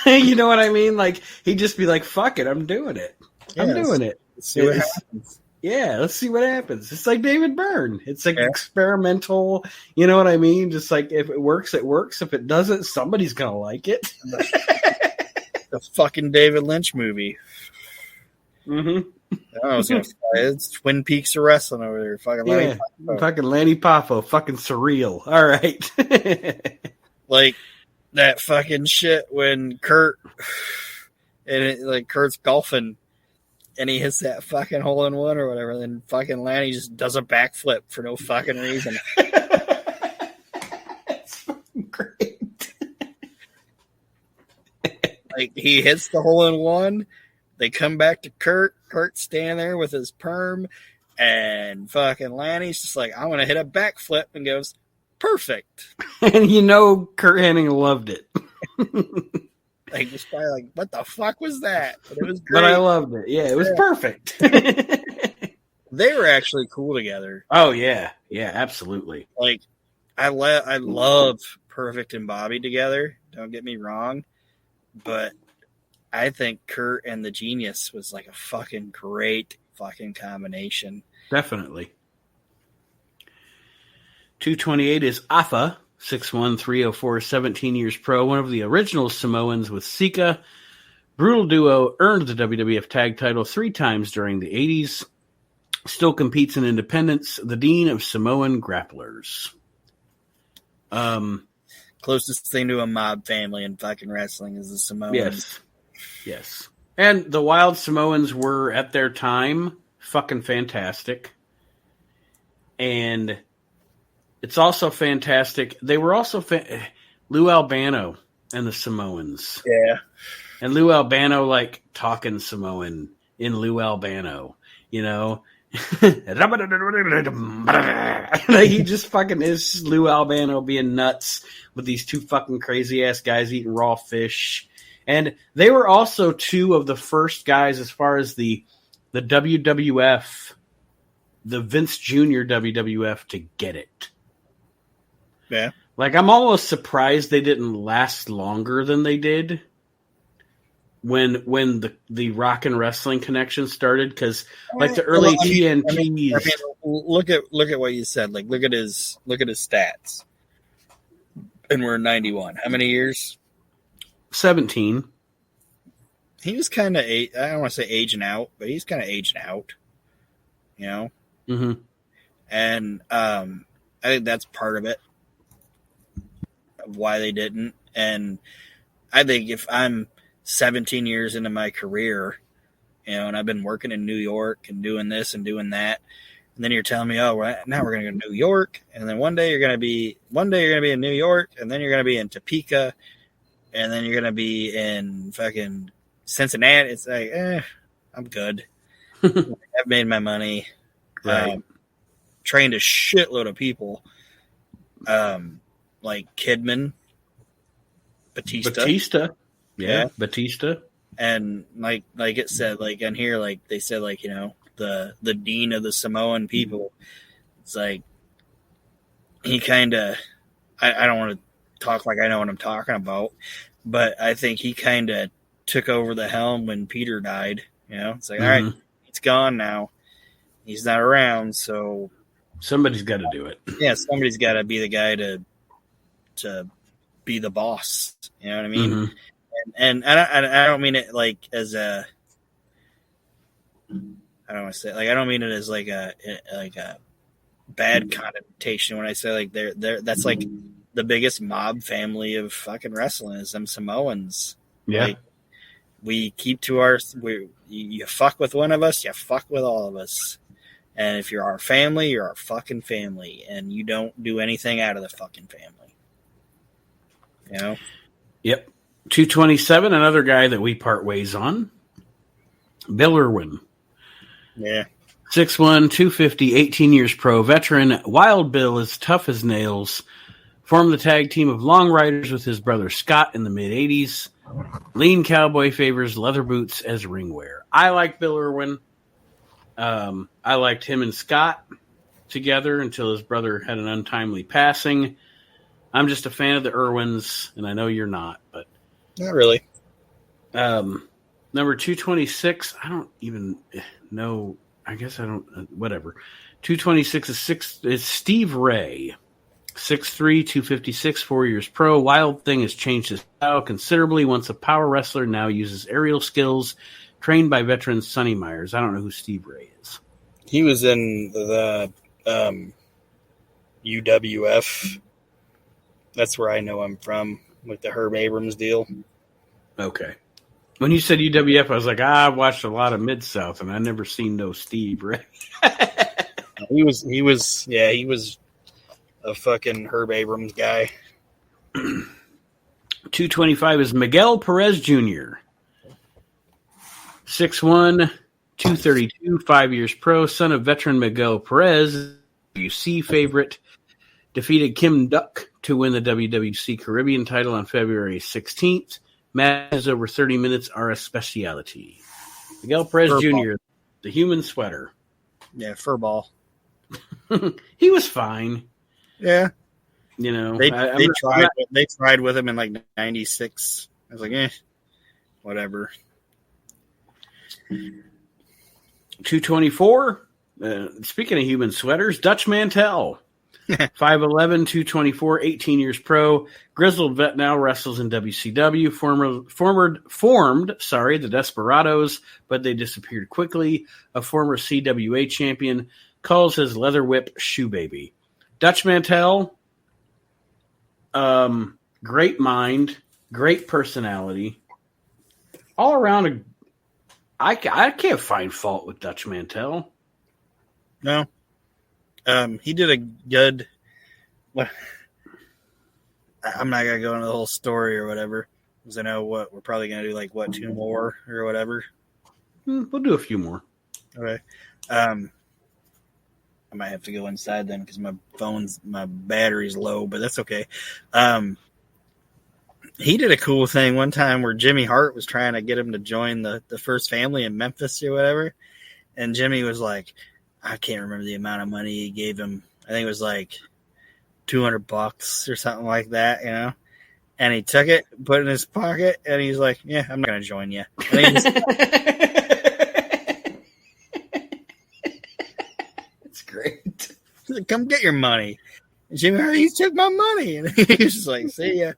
You know what I mean? Like he'd just be like, fuck it, I'm doing it. I'm doing it. Let's see what happens. Yeah, let's see what happens. It's like David Byrne. It's like experimental. You know what I mean? Just like if it works, it works. If it doesn't, somebody's going to like it. The fucking David Lynch movie. Mm-hmm. I was gonna say, it's Twin Peaks of wrestling over there. Fucking Lanny Poffo. Fucking Lanny Poffo. Fucking surreal. All right. Like that fucking shit when Kurt's golfing and he hits that fucking hole in one or whatever, and then fucking Lanny just does a backflip for no fucking reason. That's fucking great. Like he hits the hole in one. They come back to Kurt. Kurt's standing there with his perm, and fucking Lanny's just like, I want to hit a backflip, and goes, perfect. And Kurt Hennig loved it. Like, just probably like, what the fuck was that? But it was great. But I loved it. Yeah, it was perfect. They were actually cool together. Oh, yeah. Yeah, absolutely. Like, I love Perfect and Bobby together. Don't get me wrong. But I think Kurt and the Genius was like a fucking great fucking combination. Definitely. 228 is Afa, 6'1", 304, 17 years pro, one of the original Samoans with Sika. Brutal duo, earned the WWF tag title 3 times during the 80s. Still competes in independence, the dean of Samoan grapplers. Closest thing to a mob family in fucking wrestling is the Samoans. Yes. And the Wild Samoans were, at their time, fucking fantastic. And it's also fantastic. They were also Lou Albano and the Samoans. Yeah. And Lou Albano, like, talking Samoan in Lou Albano, you know? He just fucking is Lou Albano being nuts with these two fucking crazy ass guys eating raw fish. And they were also two of the first guys as far as the WWF, the Vince Jr. WWF, to get it. Yeah. Like, I'm almost surprised they didn't last longer than they did when the Rock and Wrestling connection started, because like the early TNTs. Look at what you said. Like, look at his stats. And we're 91. How many years? 17. He was kind of, I don't want to say aging out, but he's kind of aging out. You know? Mm-hmm. And I think that's part of it, of why they didn't. And I think if I'm 17 years into my career, you know, and I've been working in New York and doing this and doing that, and then you're telling me, oh, now we're going to go to New York, and then one day you're going to be in New York, and then you're going to be in Topeka, and then you're going to be in fucking Cincinnati. It's like, I'm good. I've made my money. Right. Trained a shitload of people, like Kidman, Batista. Yeah, Batista. And like it said, like in here, like they said, like, you know, the dean of the Samoan people. It's like he kind of, I don't want to talk like I know what I'm talking about, but I think he kind of took over the helm when Peter died. You know, it's like, all right, he's gone now. He's not around, so somebody's got to do it. Yeah, somebody's got to be the guy to be the boss. You know what I mean? Mm-hmm. And I don't mean it like as a, I don't want to say, like, I don't mean it as like a bad connotation when I say like they're that's like the biggest mob family of fucking wrestling is them Samoans. Yeah. Like, we keep to you fuck with one of us, you fuck with all of us. And if you're our family, you're our fucking family, and you don't do anything out of the fucking family. You know? Yep. 227, another guy that we part ways on. Bill Irwin. Yeah. 6'1", 250, 18 years pro, veteran. Wild Bill is tough as nails. Formed the tag team of Long Riders with his brother Scott in the mid-'80s. Lean cowboy favors leather boots as ring wear. I like Bill Irwin. I liked him and Scott together until his brother had an untimely passing. I'm just a fan of the Irwins, and I know you're not, but not really. Number 226, I don't even know. I guess I don't. Whatever. 226 is Steve Ray. 6'3", 256, 4 years pro. Wild Thing has changed his style considerably. Once a power wrestler, now uses aerial skills. Trained by veteran Sonny Myers. I don't know who Steve Ray is. He was in the UWF. That's where I know him from, with the Herb Abrams deal. Okay. When you said UWF, I was like, I've watched a lot of Mid-South, and I never seen no Steve Ray. He was a fucking Herb Abrams guy. 225 is Miguel Perez Jr. 6'1", 232, 5 years pro, son of veteran Miguel Perez, WC favorite. Defeated Kim Duck to win the WWC Caribbean title on February 16th. Matches over 30 minutes are a specialty. Miguel Perez Jr., the human sweater. Yeah, furball. He was fine. Yeah. You know, they tried with him in like 96. I was like, whatever. 224. Speaking of human sweaters, Dutch Mantel. 5'11", 224, 18 years pro. Grizzled vet now, wrestles in WCW. Formed the Desperados, but they disappeared quickly. A former CWA champion, calls his leather whip Shoe Baby. Dutch Mantel, great mind, great personality. All around, I can't find fault with Dutch Mantel. No. He did a good. I'm not gonna go into the whole story or whatever, Because I know we're probably gonna do like 2 more or whatever. We'll do a few more. Okay. I might have to go inside then because my battery's low, but that's okay. He did a cool thing one time where Jimmy Hart was trying to get him to join the first family in Memphis or whatever. And Jimmy was like, I can't remember the amount of money he gave him. I think it was like $200 or something like that, you know? And he took it, put it in his pocket, and he's like, yeah, I'm not going to join you. It's great. He's like, come get your money. And Jimmy Hart, he took my money. And he's just like, see ya.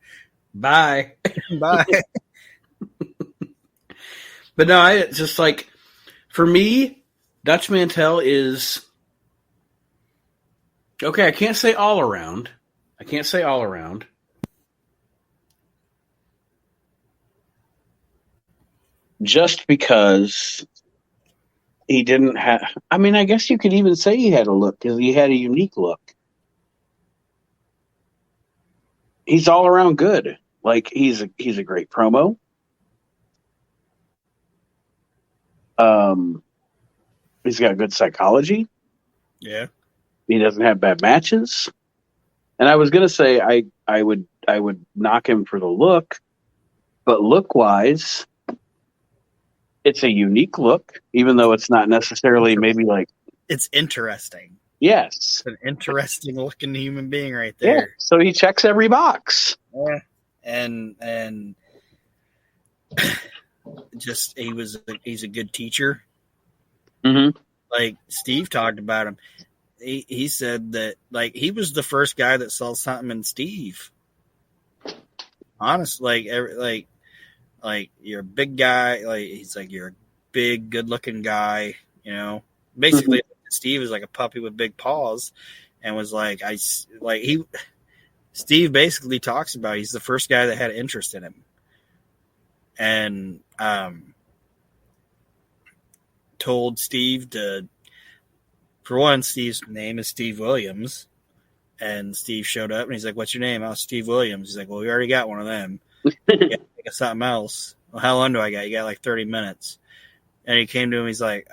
Bye. Bye. But no, it's just like, for me, Dutch Mantel is, okay, I can't say all around. Just because he didn't have, I mean, I guess you could even say he had a look because he had a unique look. He's all around good. Like, he's a great promo. He's got good psychology. Yeah. He doesn't have bad matches. And I was gonna say I would knock him for the look, but look wise, it's a unique look, even though it's not necessarily maybe like, it's interesting. Yes. It's an interesting looking human being right there. Yeah. So he checks every box. Yeah. And just he's a good teacher. Mm-hmm. Like Steve talked about him. He said that like he was the first guy that saw something in Steve. Honestly, like you're a big guy. Like he's like, you're a big, good looking guy. You know, basically Steve is like a puppy with big paws, and was like Steve basically talks about he's the first guy that had interest in him, and told Steve to. For one, Steve's name is Steve Williams, and Steve showed up, and he's like, "What's your name?" "Oh, Steve Williams." He's like, "Well, we already got one of them. Think of something else." "Well, how long do I got?" "You got like 30 minutes." And he came to him. He's like,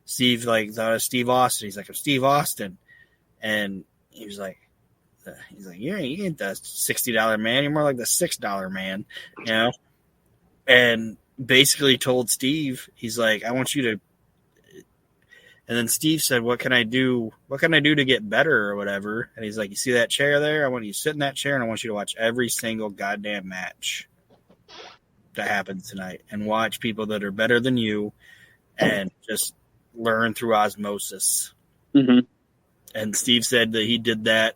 Steve, like, thought of Steve Austin. He's like, "I'm Steve Austin," and he was like, "You ain't the $60 man. You're more like the $6 man," you know. And basically told Steve, he's like, "I want you to." And then Steve said, what can I do? What can I do to get better or whatever? And he's like, you see that chair there? I want you to sit in that chair, and I want you to watch every single goddamn match that happens tonight and watch people that are better than you and just learn through osmosis. Mm-hmm. And Steve said that he did that.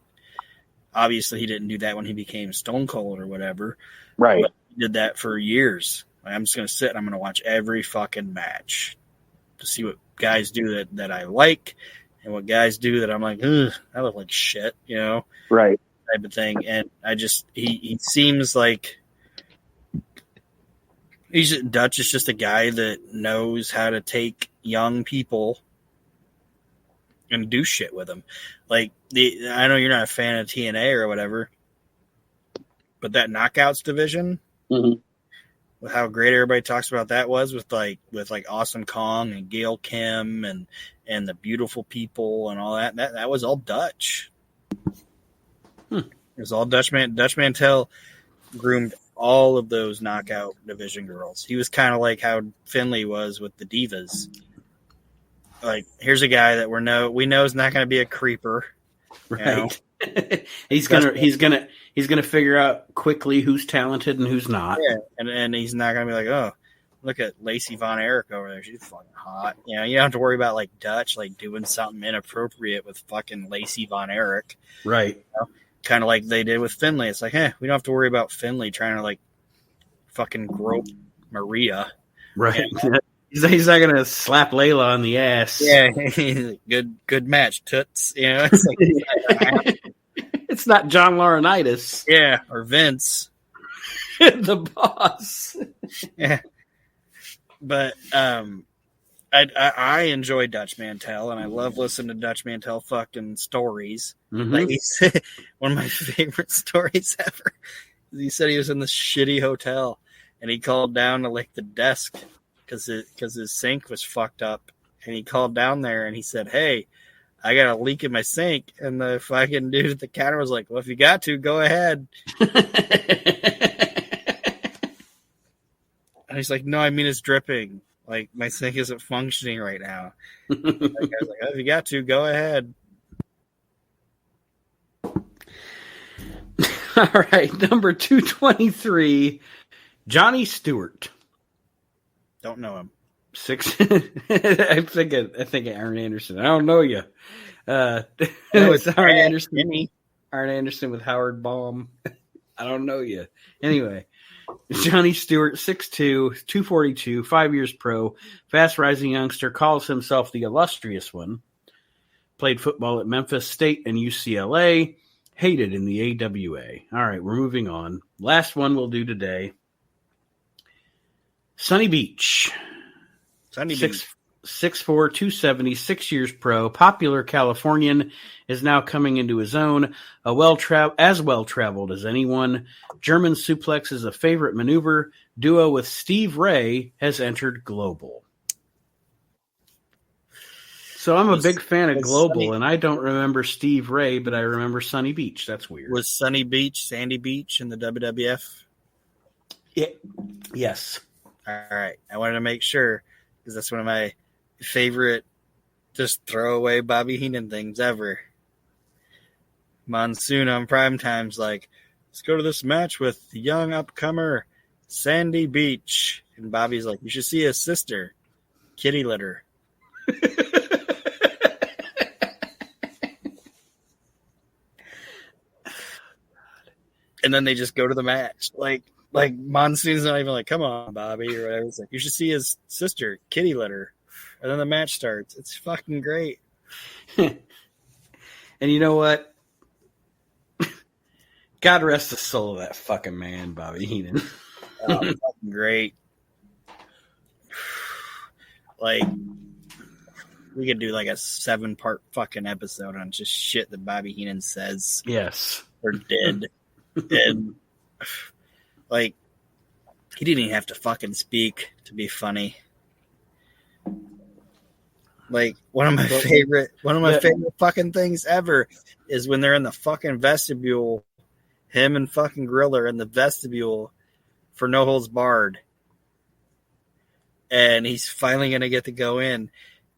Obviously, he didn't do that when he became Stone Cold or whatever. Right. But he did that for years. Like, I'm just going to sit and I'm going to watch every fucking match to see what guys do that I like and what guys do that I'm like, ugh, I look like shit, you know, right, type of thing. And I just he seems like Dutch is just a guy that knows how to take young people and do shit with them. Like I know you're not a fan of TNA or whatever, but that Knockouts division. Mm-hmm. With how great everybody talks about that was with Awesome Kong and Gail Kim and the beautiful people and all that was all Dutch. It was all Dutch Mantel groomed all of those knockout division girls. He was kind of like how Finlay was with the Divas. Like, here's a guy that we know is not going to be a creeper. Right. He's gonna figure out quickly who's talented and who's not. Yeah, and he's not gonna be like, oh, look at Lacey Von Erich over there, she's fucking hot. You know, you don't have to worry about like Dutch like doing something inappropriate with fucking Lacey Von Erich. Right. You know? Kind of like they did with Finlay. It's like, we don't have to worry about Finlay trying to like fucking grope Maria. Right. You know? He's not gonna slap Layla on the ass. Yeah, good match, toots. You know, it's like, it's not John Laurinaitis. Yeah, or Vince, the boss. Yeah, but I enjoy Dutch Mantel, and I love listening to Dutch Mantel fucking stories. Mm-hmm. Like one of my favorite stories ever he said he was in this shitty hotel, and he called down to like the desk because his sink was fucked up, and he called down there and he said, "Hey, I got a leak in my sink," and the fucking dude at the counter was like, "Well, if you got to, go ahead." And he's like, "No, I mean it's dripping. Like my sink isn't functioning right now." Like, I was like, "Oh, if you got to, go ahead." All right, number 223, Johnny Stewart. Don't know him. I think Arn Anderson. I don't know you. It's Arn Anderson. Arn Anderson with Howard Baum. I don't know you. Anyway, Johnny Stewart, 6'2", 242, 5 years pro, fast rising youngster, calls himself the illustrious one. Played football at Memphis State and UCLA. Hated in the AWA. All right, we're moving on. Last one we'll do today. Sonny Beach. Sonny Beach. 6'4", 270, 6 years pro, popular Californian, is now coming into his own, as well-traveled as anyone. German suplex is a favorite maneuver. Duo with Steve Ray has entered Global. So I'm a big fan of Global, and I don't remember Steve Ray, but I remember Sonny Beach. That's weird. Was Sonny Beach Sandy Beach in the WWF? Yeah. Yes. All right. I wanted to make sure because that's one of my favorite just throwaway Bobby Heenan things ever. Monsoon on Primetime's like, let's go to this match with the young upcomer Sandy Beach. And Bobby's like, you should see his sister, Kitty Litter. And then they just go to the match. Like Monsoon's not even like, come on, Bobby, or whatever. It's like, you should see his sister, Kitty Litter. And then the match starts. It's fucking great. And you know what? God rest the soul of that fucking man, Bobby Heenan. Oh, fucking great. Like, we could do like a 7-part fucking episode on just shit that Bobby Heenan says. Yes. Or did. And, like, he didn't even have to fucking speak to be funny. Like, one of my favorite fucking things ever is when they're in the fucking vestibule, him and fucking Gorilla are in the vestibule for No Holds Barred. And he's finally going to get to go in.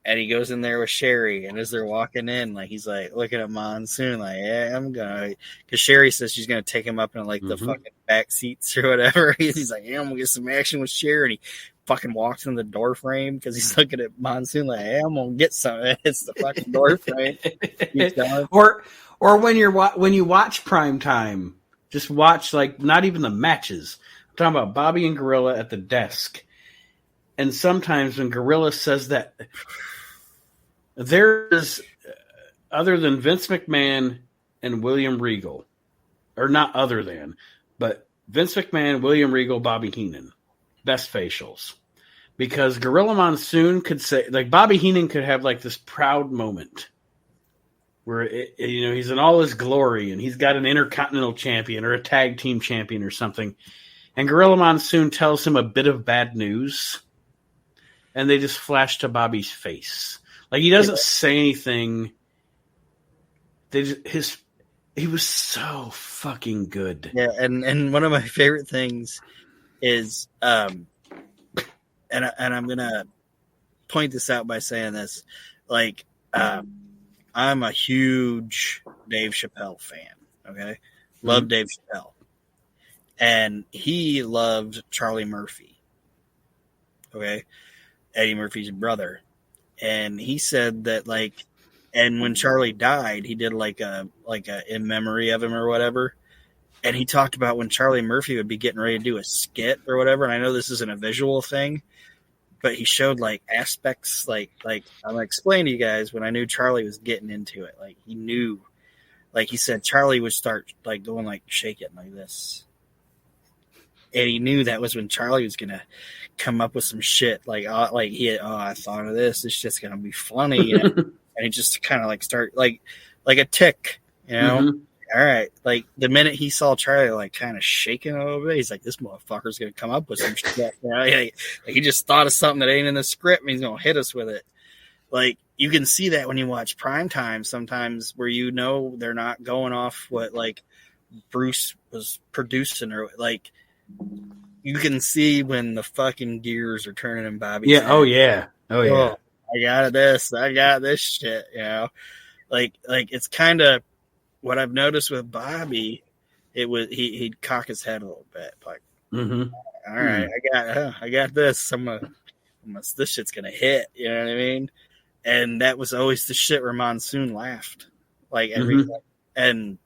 And he goes in there with Sherry. And as they're walking in, like, he's like looking at Monsoon, like, yeah, I'm going to. Because Sherry says she's going to take him up in like the fucking back seats or whatever. He's like, yeah, I'm going to get some action with Sherry. And he fucking walks in the door frame because he's looking at Monsoon, like, hey, I'm going to get some. It's the fucking door frame. Or when you watch Primetime, just watch, like, not even the matches. I'm talking about Bobby and Gorilla at the desk. And sometimes when Gorilla says that, there is, other than Vince McMahon and William Regal, or not other than, but Vince McMahon, William Regal, Bobby Heenan, best facials. Because Gorilla Monsoon could say, like, Bobby Heenan could have, like, this proud moment where, he's in all his glory and he's got an Intercontinental Champion or a Tag Team Champion or something. And Gorilla Monsoon tells him a bit of bad news. And they just flash to Bobby's face. Like, he doesn't say anything. He was so fucking good. Yeah, and one of my favorite things is, and I'm gonna point this out by saying this, like, I'm a huge Dave Chappelle fan. Okay, love Dave Chappelle, and he loved Charlie Murphy. Okay. Eddie Murphy's brother. And he said that, like, and when Charlie died, he did like a in memory of him or whatever. And he talked about when Charlie Murphy would be getting ready to do a skit or whatever. And I know this isn't a visual thing, but he showed like aspects, like I'm gonna explain to you guys when I knew Charlie was getting into it. Like, he knew, like, he said Charlie would start like going like shake it like this. And he knew that was when Charlie was gonna come up with some shit like I thought of this. It's just gonna be funny, and he just kind of like start like a tick, you know. all right. Like the minute he saw Charlie like kind of shaking a little bit, he's like, this motherfucker's gonna come up with some shit. You know? Like, he just thought of something that ain't in the script and he's gonna hit us with it. Like you can see that when you watch Primetime sometimes, where you know they're not going off what like Bruce was producing, or like you can see when the fucking gears are turning in Bobby's head. Oh yeah. I got this shit, you know. Like it's kind of what I've noticed with Bobby. It was he'd cock his head a little bit, like, all right, I got this. This shit's gonna hit. You know what I mean? And that was always the shit where Monsoon laughed, like everything. And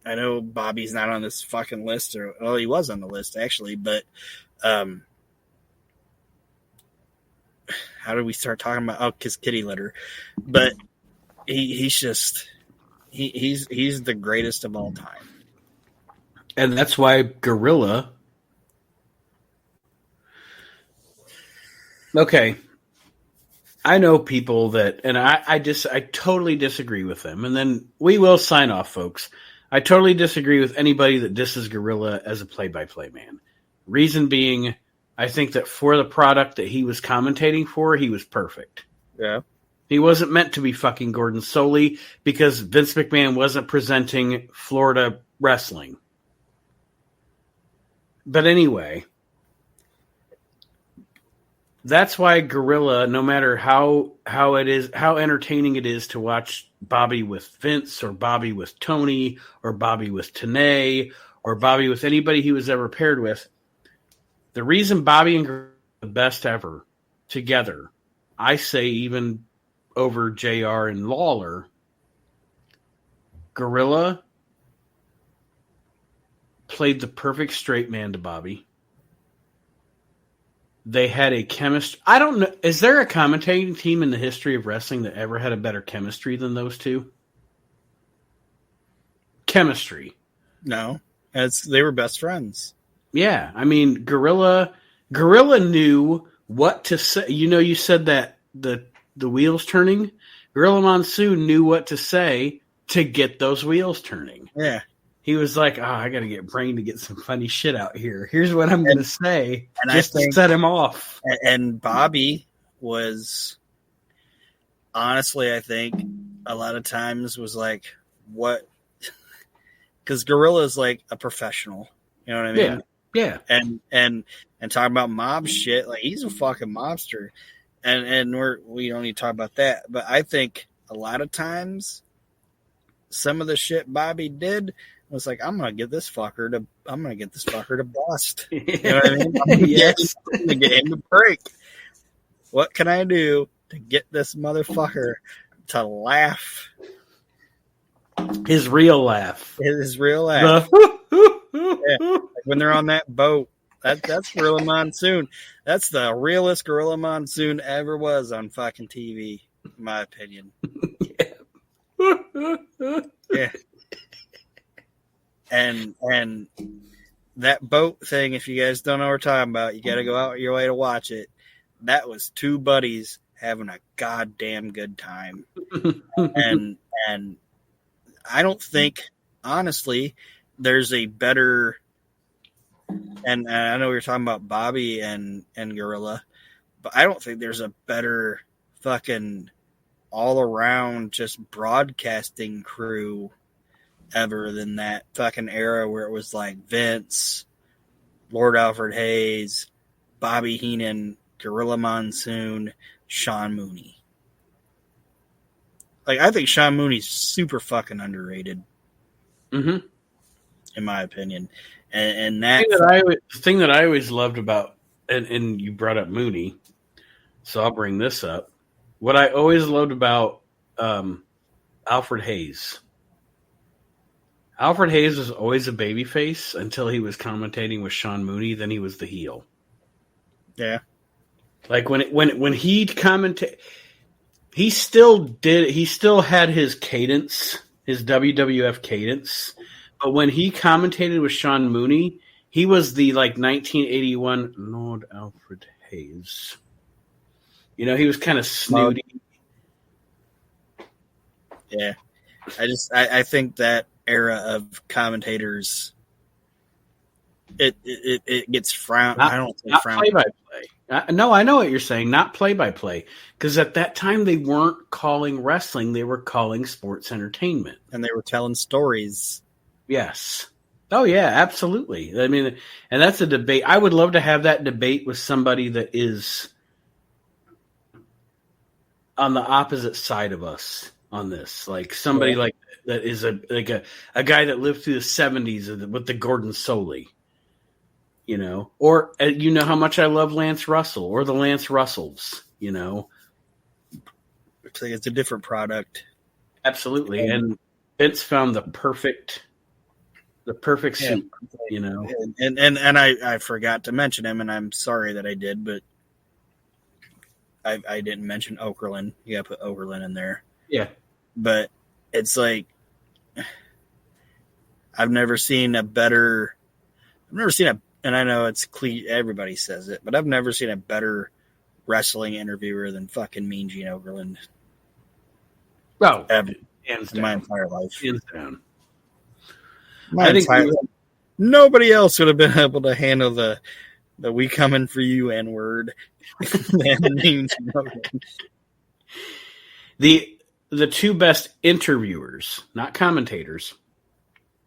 I know Bobby's not on this fucking list, or well, he was on the list actually, but how did we start talking about Kiss Kitty Litter? But he's the greatest of all time. And that's why Gorilla. Okay. I know people that, and I totally disagree with them. And then we will sign off, folks. I totally disagree with anybody that disses Gorilla as a play-by-play man. Reason being, I think that for the product that he was commentating for, he was perfect. Yeah. He wasn't meant to be fucking Gordon Soley because Vince McMahon wasn't presenting Florida wrestling. But anyway, that's why Gorilla, no matter how entertaining it is to watch Bobby with Vince or Bobby with Tony or Bobby with Tenay or Bobby with anybody he was ever paired with, the reason Bobby and Gorilla are the best ever together, I say even over JR and Lawler, Gorilla played the perfect straight man to Bobby. They had a chemistry. I don't know. Is there a commentating team in the history of wrestling that ever had a better chemistry than those two? Chemistry. No, they were best friends. Yeah, I mean, Gorilla knew what to say. You know, you said that the wheels turning. Gorilla Monsoon knew what to say to get those wheels turning. Yeah. He was like, I got to get Brain to get some funny shit out here. Here's what I'm going to say just to set him off. And Bobby was, honestly, I think a lot of times was like, what? Because Gorilla's like a professional. You know what I mean? Yeah. And talking about mob shit, like he's a fucking mobster. And we don't need to talk about that. But I think a lot of times some of the shit Bobby did was like, I'm gonna get this fucker to bust. You know what I mean? I'm gonna get him to break. What can I do to get this motherfucker to laugh? His real laugh. Yeah. Like when they're on that boat. That's Gorilla Monsoon. That's the realest Gorilla Monsoon ever was on fucking TV, in my opinion. Yeah. And that boat thing, if you guys don't know what we're talking about, you got to go out your way to watch it. That was two buddies having a goddamn good time. and I don't think, honestly, there's a better, and I know we were talking about Bobby and Gorilla, but I don't think there's a better fucking all around just broadcasting crew ever than that fucking era where it was like Vince, Lord Alfred Hayes, Bobby Heenan, Gorilla Monsoon, Sean Mooney. Like, I think Sean Mooney's super fucking underrated. Mm-hmm. In my opinion. And that the thing that I always loved about, and you brought up Mooney, so I'll bring this up. What I always loved about Alfred Hayes. Alfred Hayes was always a babyface until he was commentating with Sean Mooney. Then he was the heel. Yeah. Like when he'd commentate, he still had his cadence, his WWF cadence. But when he commentated with Sean Mooney, he was the 1981 Lord Alfred Hayes. You know, he was kind of snooty. Yeah. I think that era of commentators, it gets frowned. I don't think frowned. Play by play. No, I know what you're saying. Not play by play, because at that time they weren't calling wrestling; they were calling sports entertainment, and they were telling stories. Yes. Oh yeah, absolutely. I mean, and that's a debate. I would love to have that debate with somebody that is on the opposite side of us on this, like somebody like that is a guy that lived through the 70s with the Gordon Soley, you know, or you know how much I love Lance Russell or the Lance Russells, you know. It's a different product. Absolutely, and Vince found the perfect suit, you know. And I forgot to mention him, and I'm sorry that I did, but I didn't mention Okerlund. You got to put Okerlund in there. Yeah. But it's like I've never seen a, and I know it's everybody says it, but I've never seen a better wrestling interviewer than fucking Mean Gene Okerlund. Oh, ever, hands in down. my entire life. Hands down. Nobody else would have been able to handle the "we coming for you" N-word. The two best interviewers, not commentators,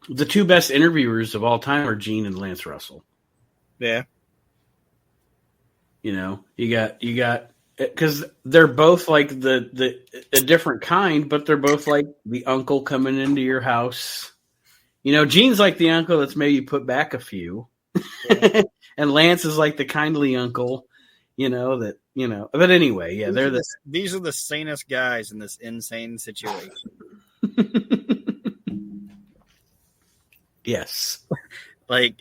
the two best interviewers of all time are Gene and Lance Russell. Yeah. You know, you got because they're both like a different kind, but they're both like the uncle coming into your house. You know, Gene's like the uncle that's maybe put back a few. Yeah. And Lance is like the kindly uncle, you know, that, you know. But anyway, yeah, these are the sanest guys in this insane situation. Yes. Like,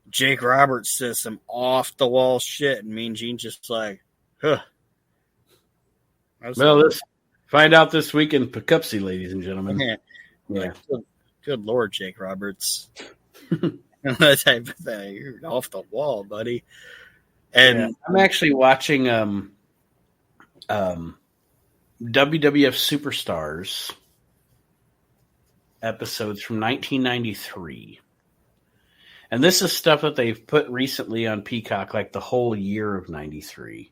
Jake Roberts says some off-the-wall shit, and Mean Gene's just like, huh. Well, let's find out this week in Poughkeepsie, ladies and gentlemen. Yeah. Yeah. Good Lord, Jake Roberts. That type of thing. You're off the wall, buddy. And I'm actually watching WWF Superstars episodes from 1993. And this is stuff that they've put recently on Peacock, like the whole year of 93,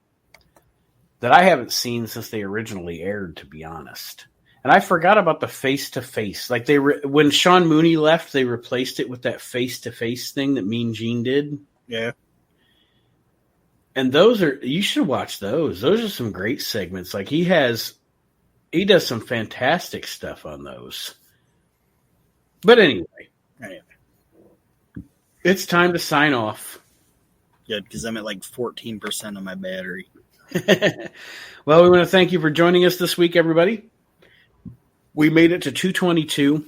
that I haven't seen since they originally aired, to be honest. And I forgot about the face-to-face. Like when Sean Mooney left, they replaced it with that face-to-face thing that Mean Gene did. Yeah. And you should watch those. Those are some great segments. Like he does some fantastic stuff on those. But anyway, it's time to sign off. Good, because I'm at like 14% of my battery. Well, we want to thank you for joining us this week, everybody. We made it to 222.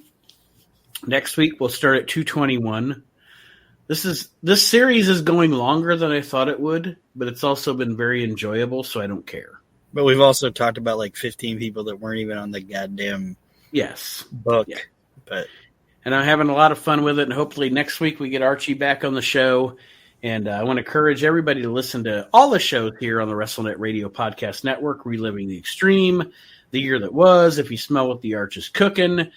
Next week, we'll start at 221. This series is going longer than I thought it would, but it's also been very enjoyable, so I don't care. But we've also talked about like 15 people that weren't even on the goddamn book. Yeah. And I'm having a lot of fun with it, and hopefully next week we get Archie back on the show. And I want to encourage everybody to listen to all the shows here on the WrestleNet Radio Podcast Network, Reliving the Extreme, The Year That Was, If You Smell What the Arch Is Cooking,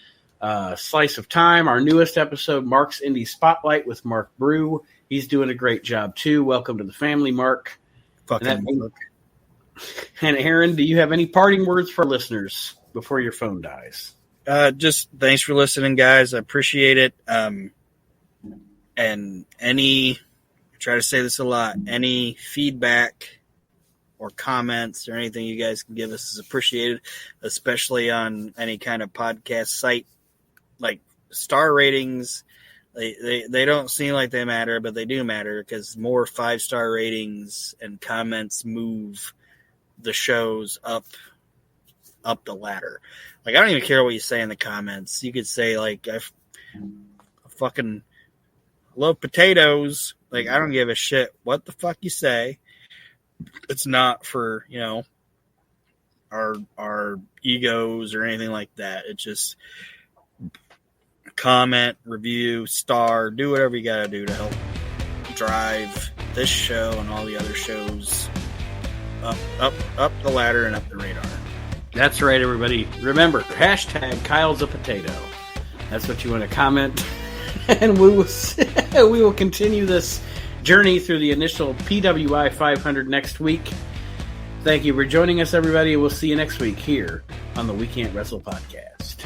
Slice of Time, our newest episode, Mark's Indie Spotlight with Mark Brew. He's doing a great job, too. Welcome to the family, Mark. Fucking And Aaron, do you have any parting words for listeners before your phone dies? Just thanks for listening, guys. I appreciate it. And I try to say this a lot, any feedback or comments or anything you guys can give us is appreciated, especially on any kind of podcast site. Like star ratings, they don't seem like they matter, but they do matter because more 5-star ratings and comments move the shows up the ladder. Like, I don't even care what you say in the comments. You could say, like, I fucking love potatoes. Like, I don't give a shit what the fuck you say. It's not for, you know, our egos or anything like that. It's just comment, review, star, do whatever you gotta do to help drive this show and all the other shows up the ladder and up the radar. That's right, everybody. Remember, hashtag Kyle's a potato. That's what you want to comment. And we will continue this journey through the initial PWI 500 next week. Thank you for joining us, everybody. We'll see you next week here on the We Can't Wrestle podcast.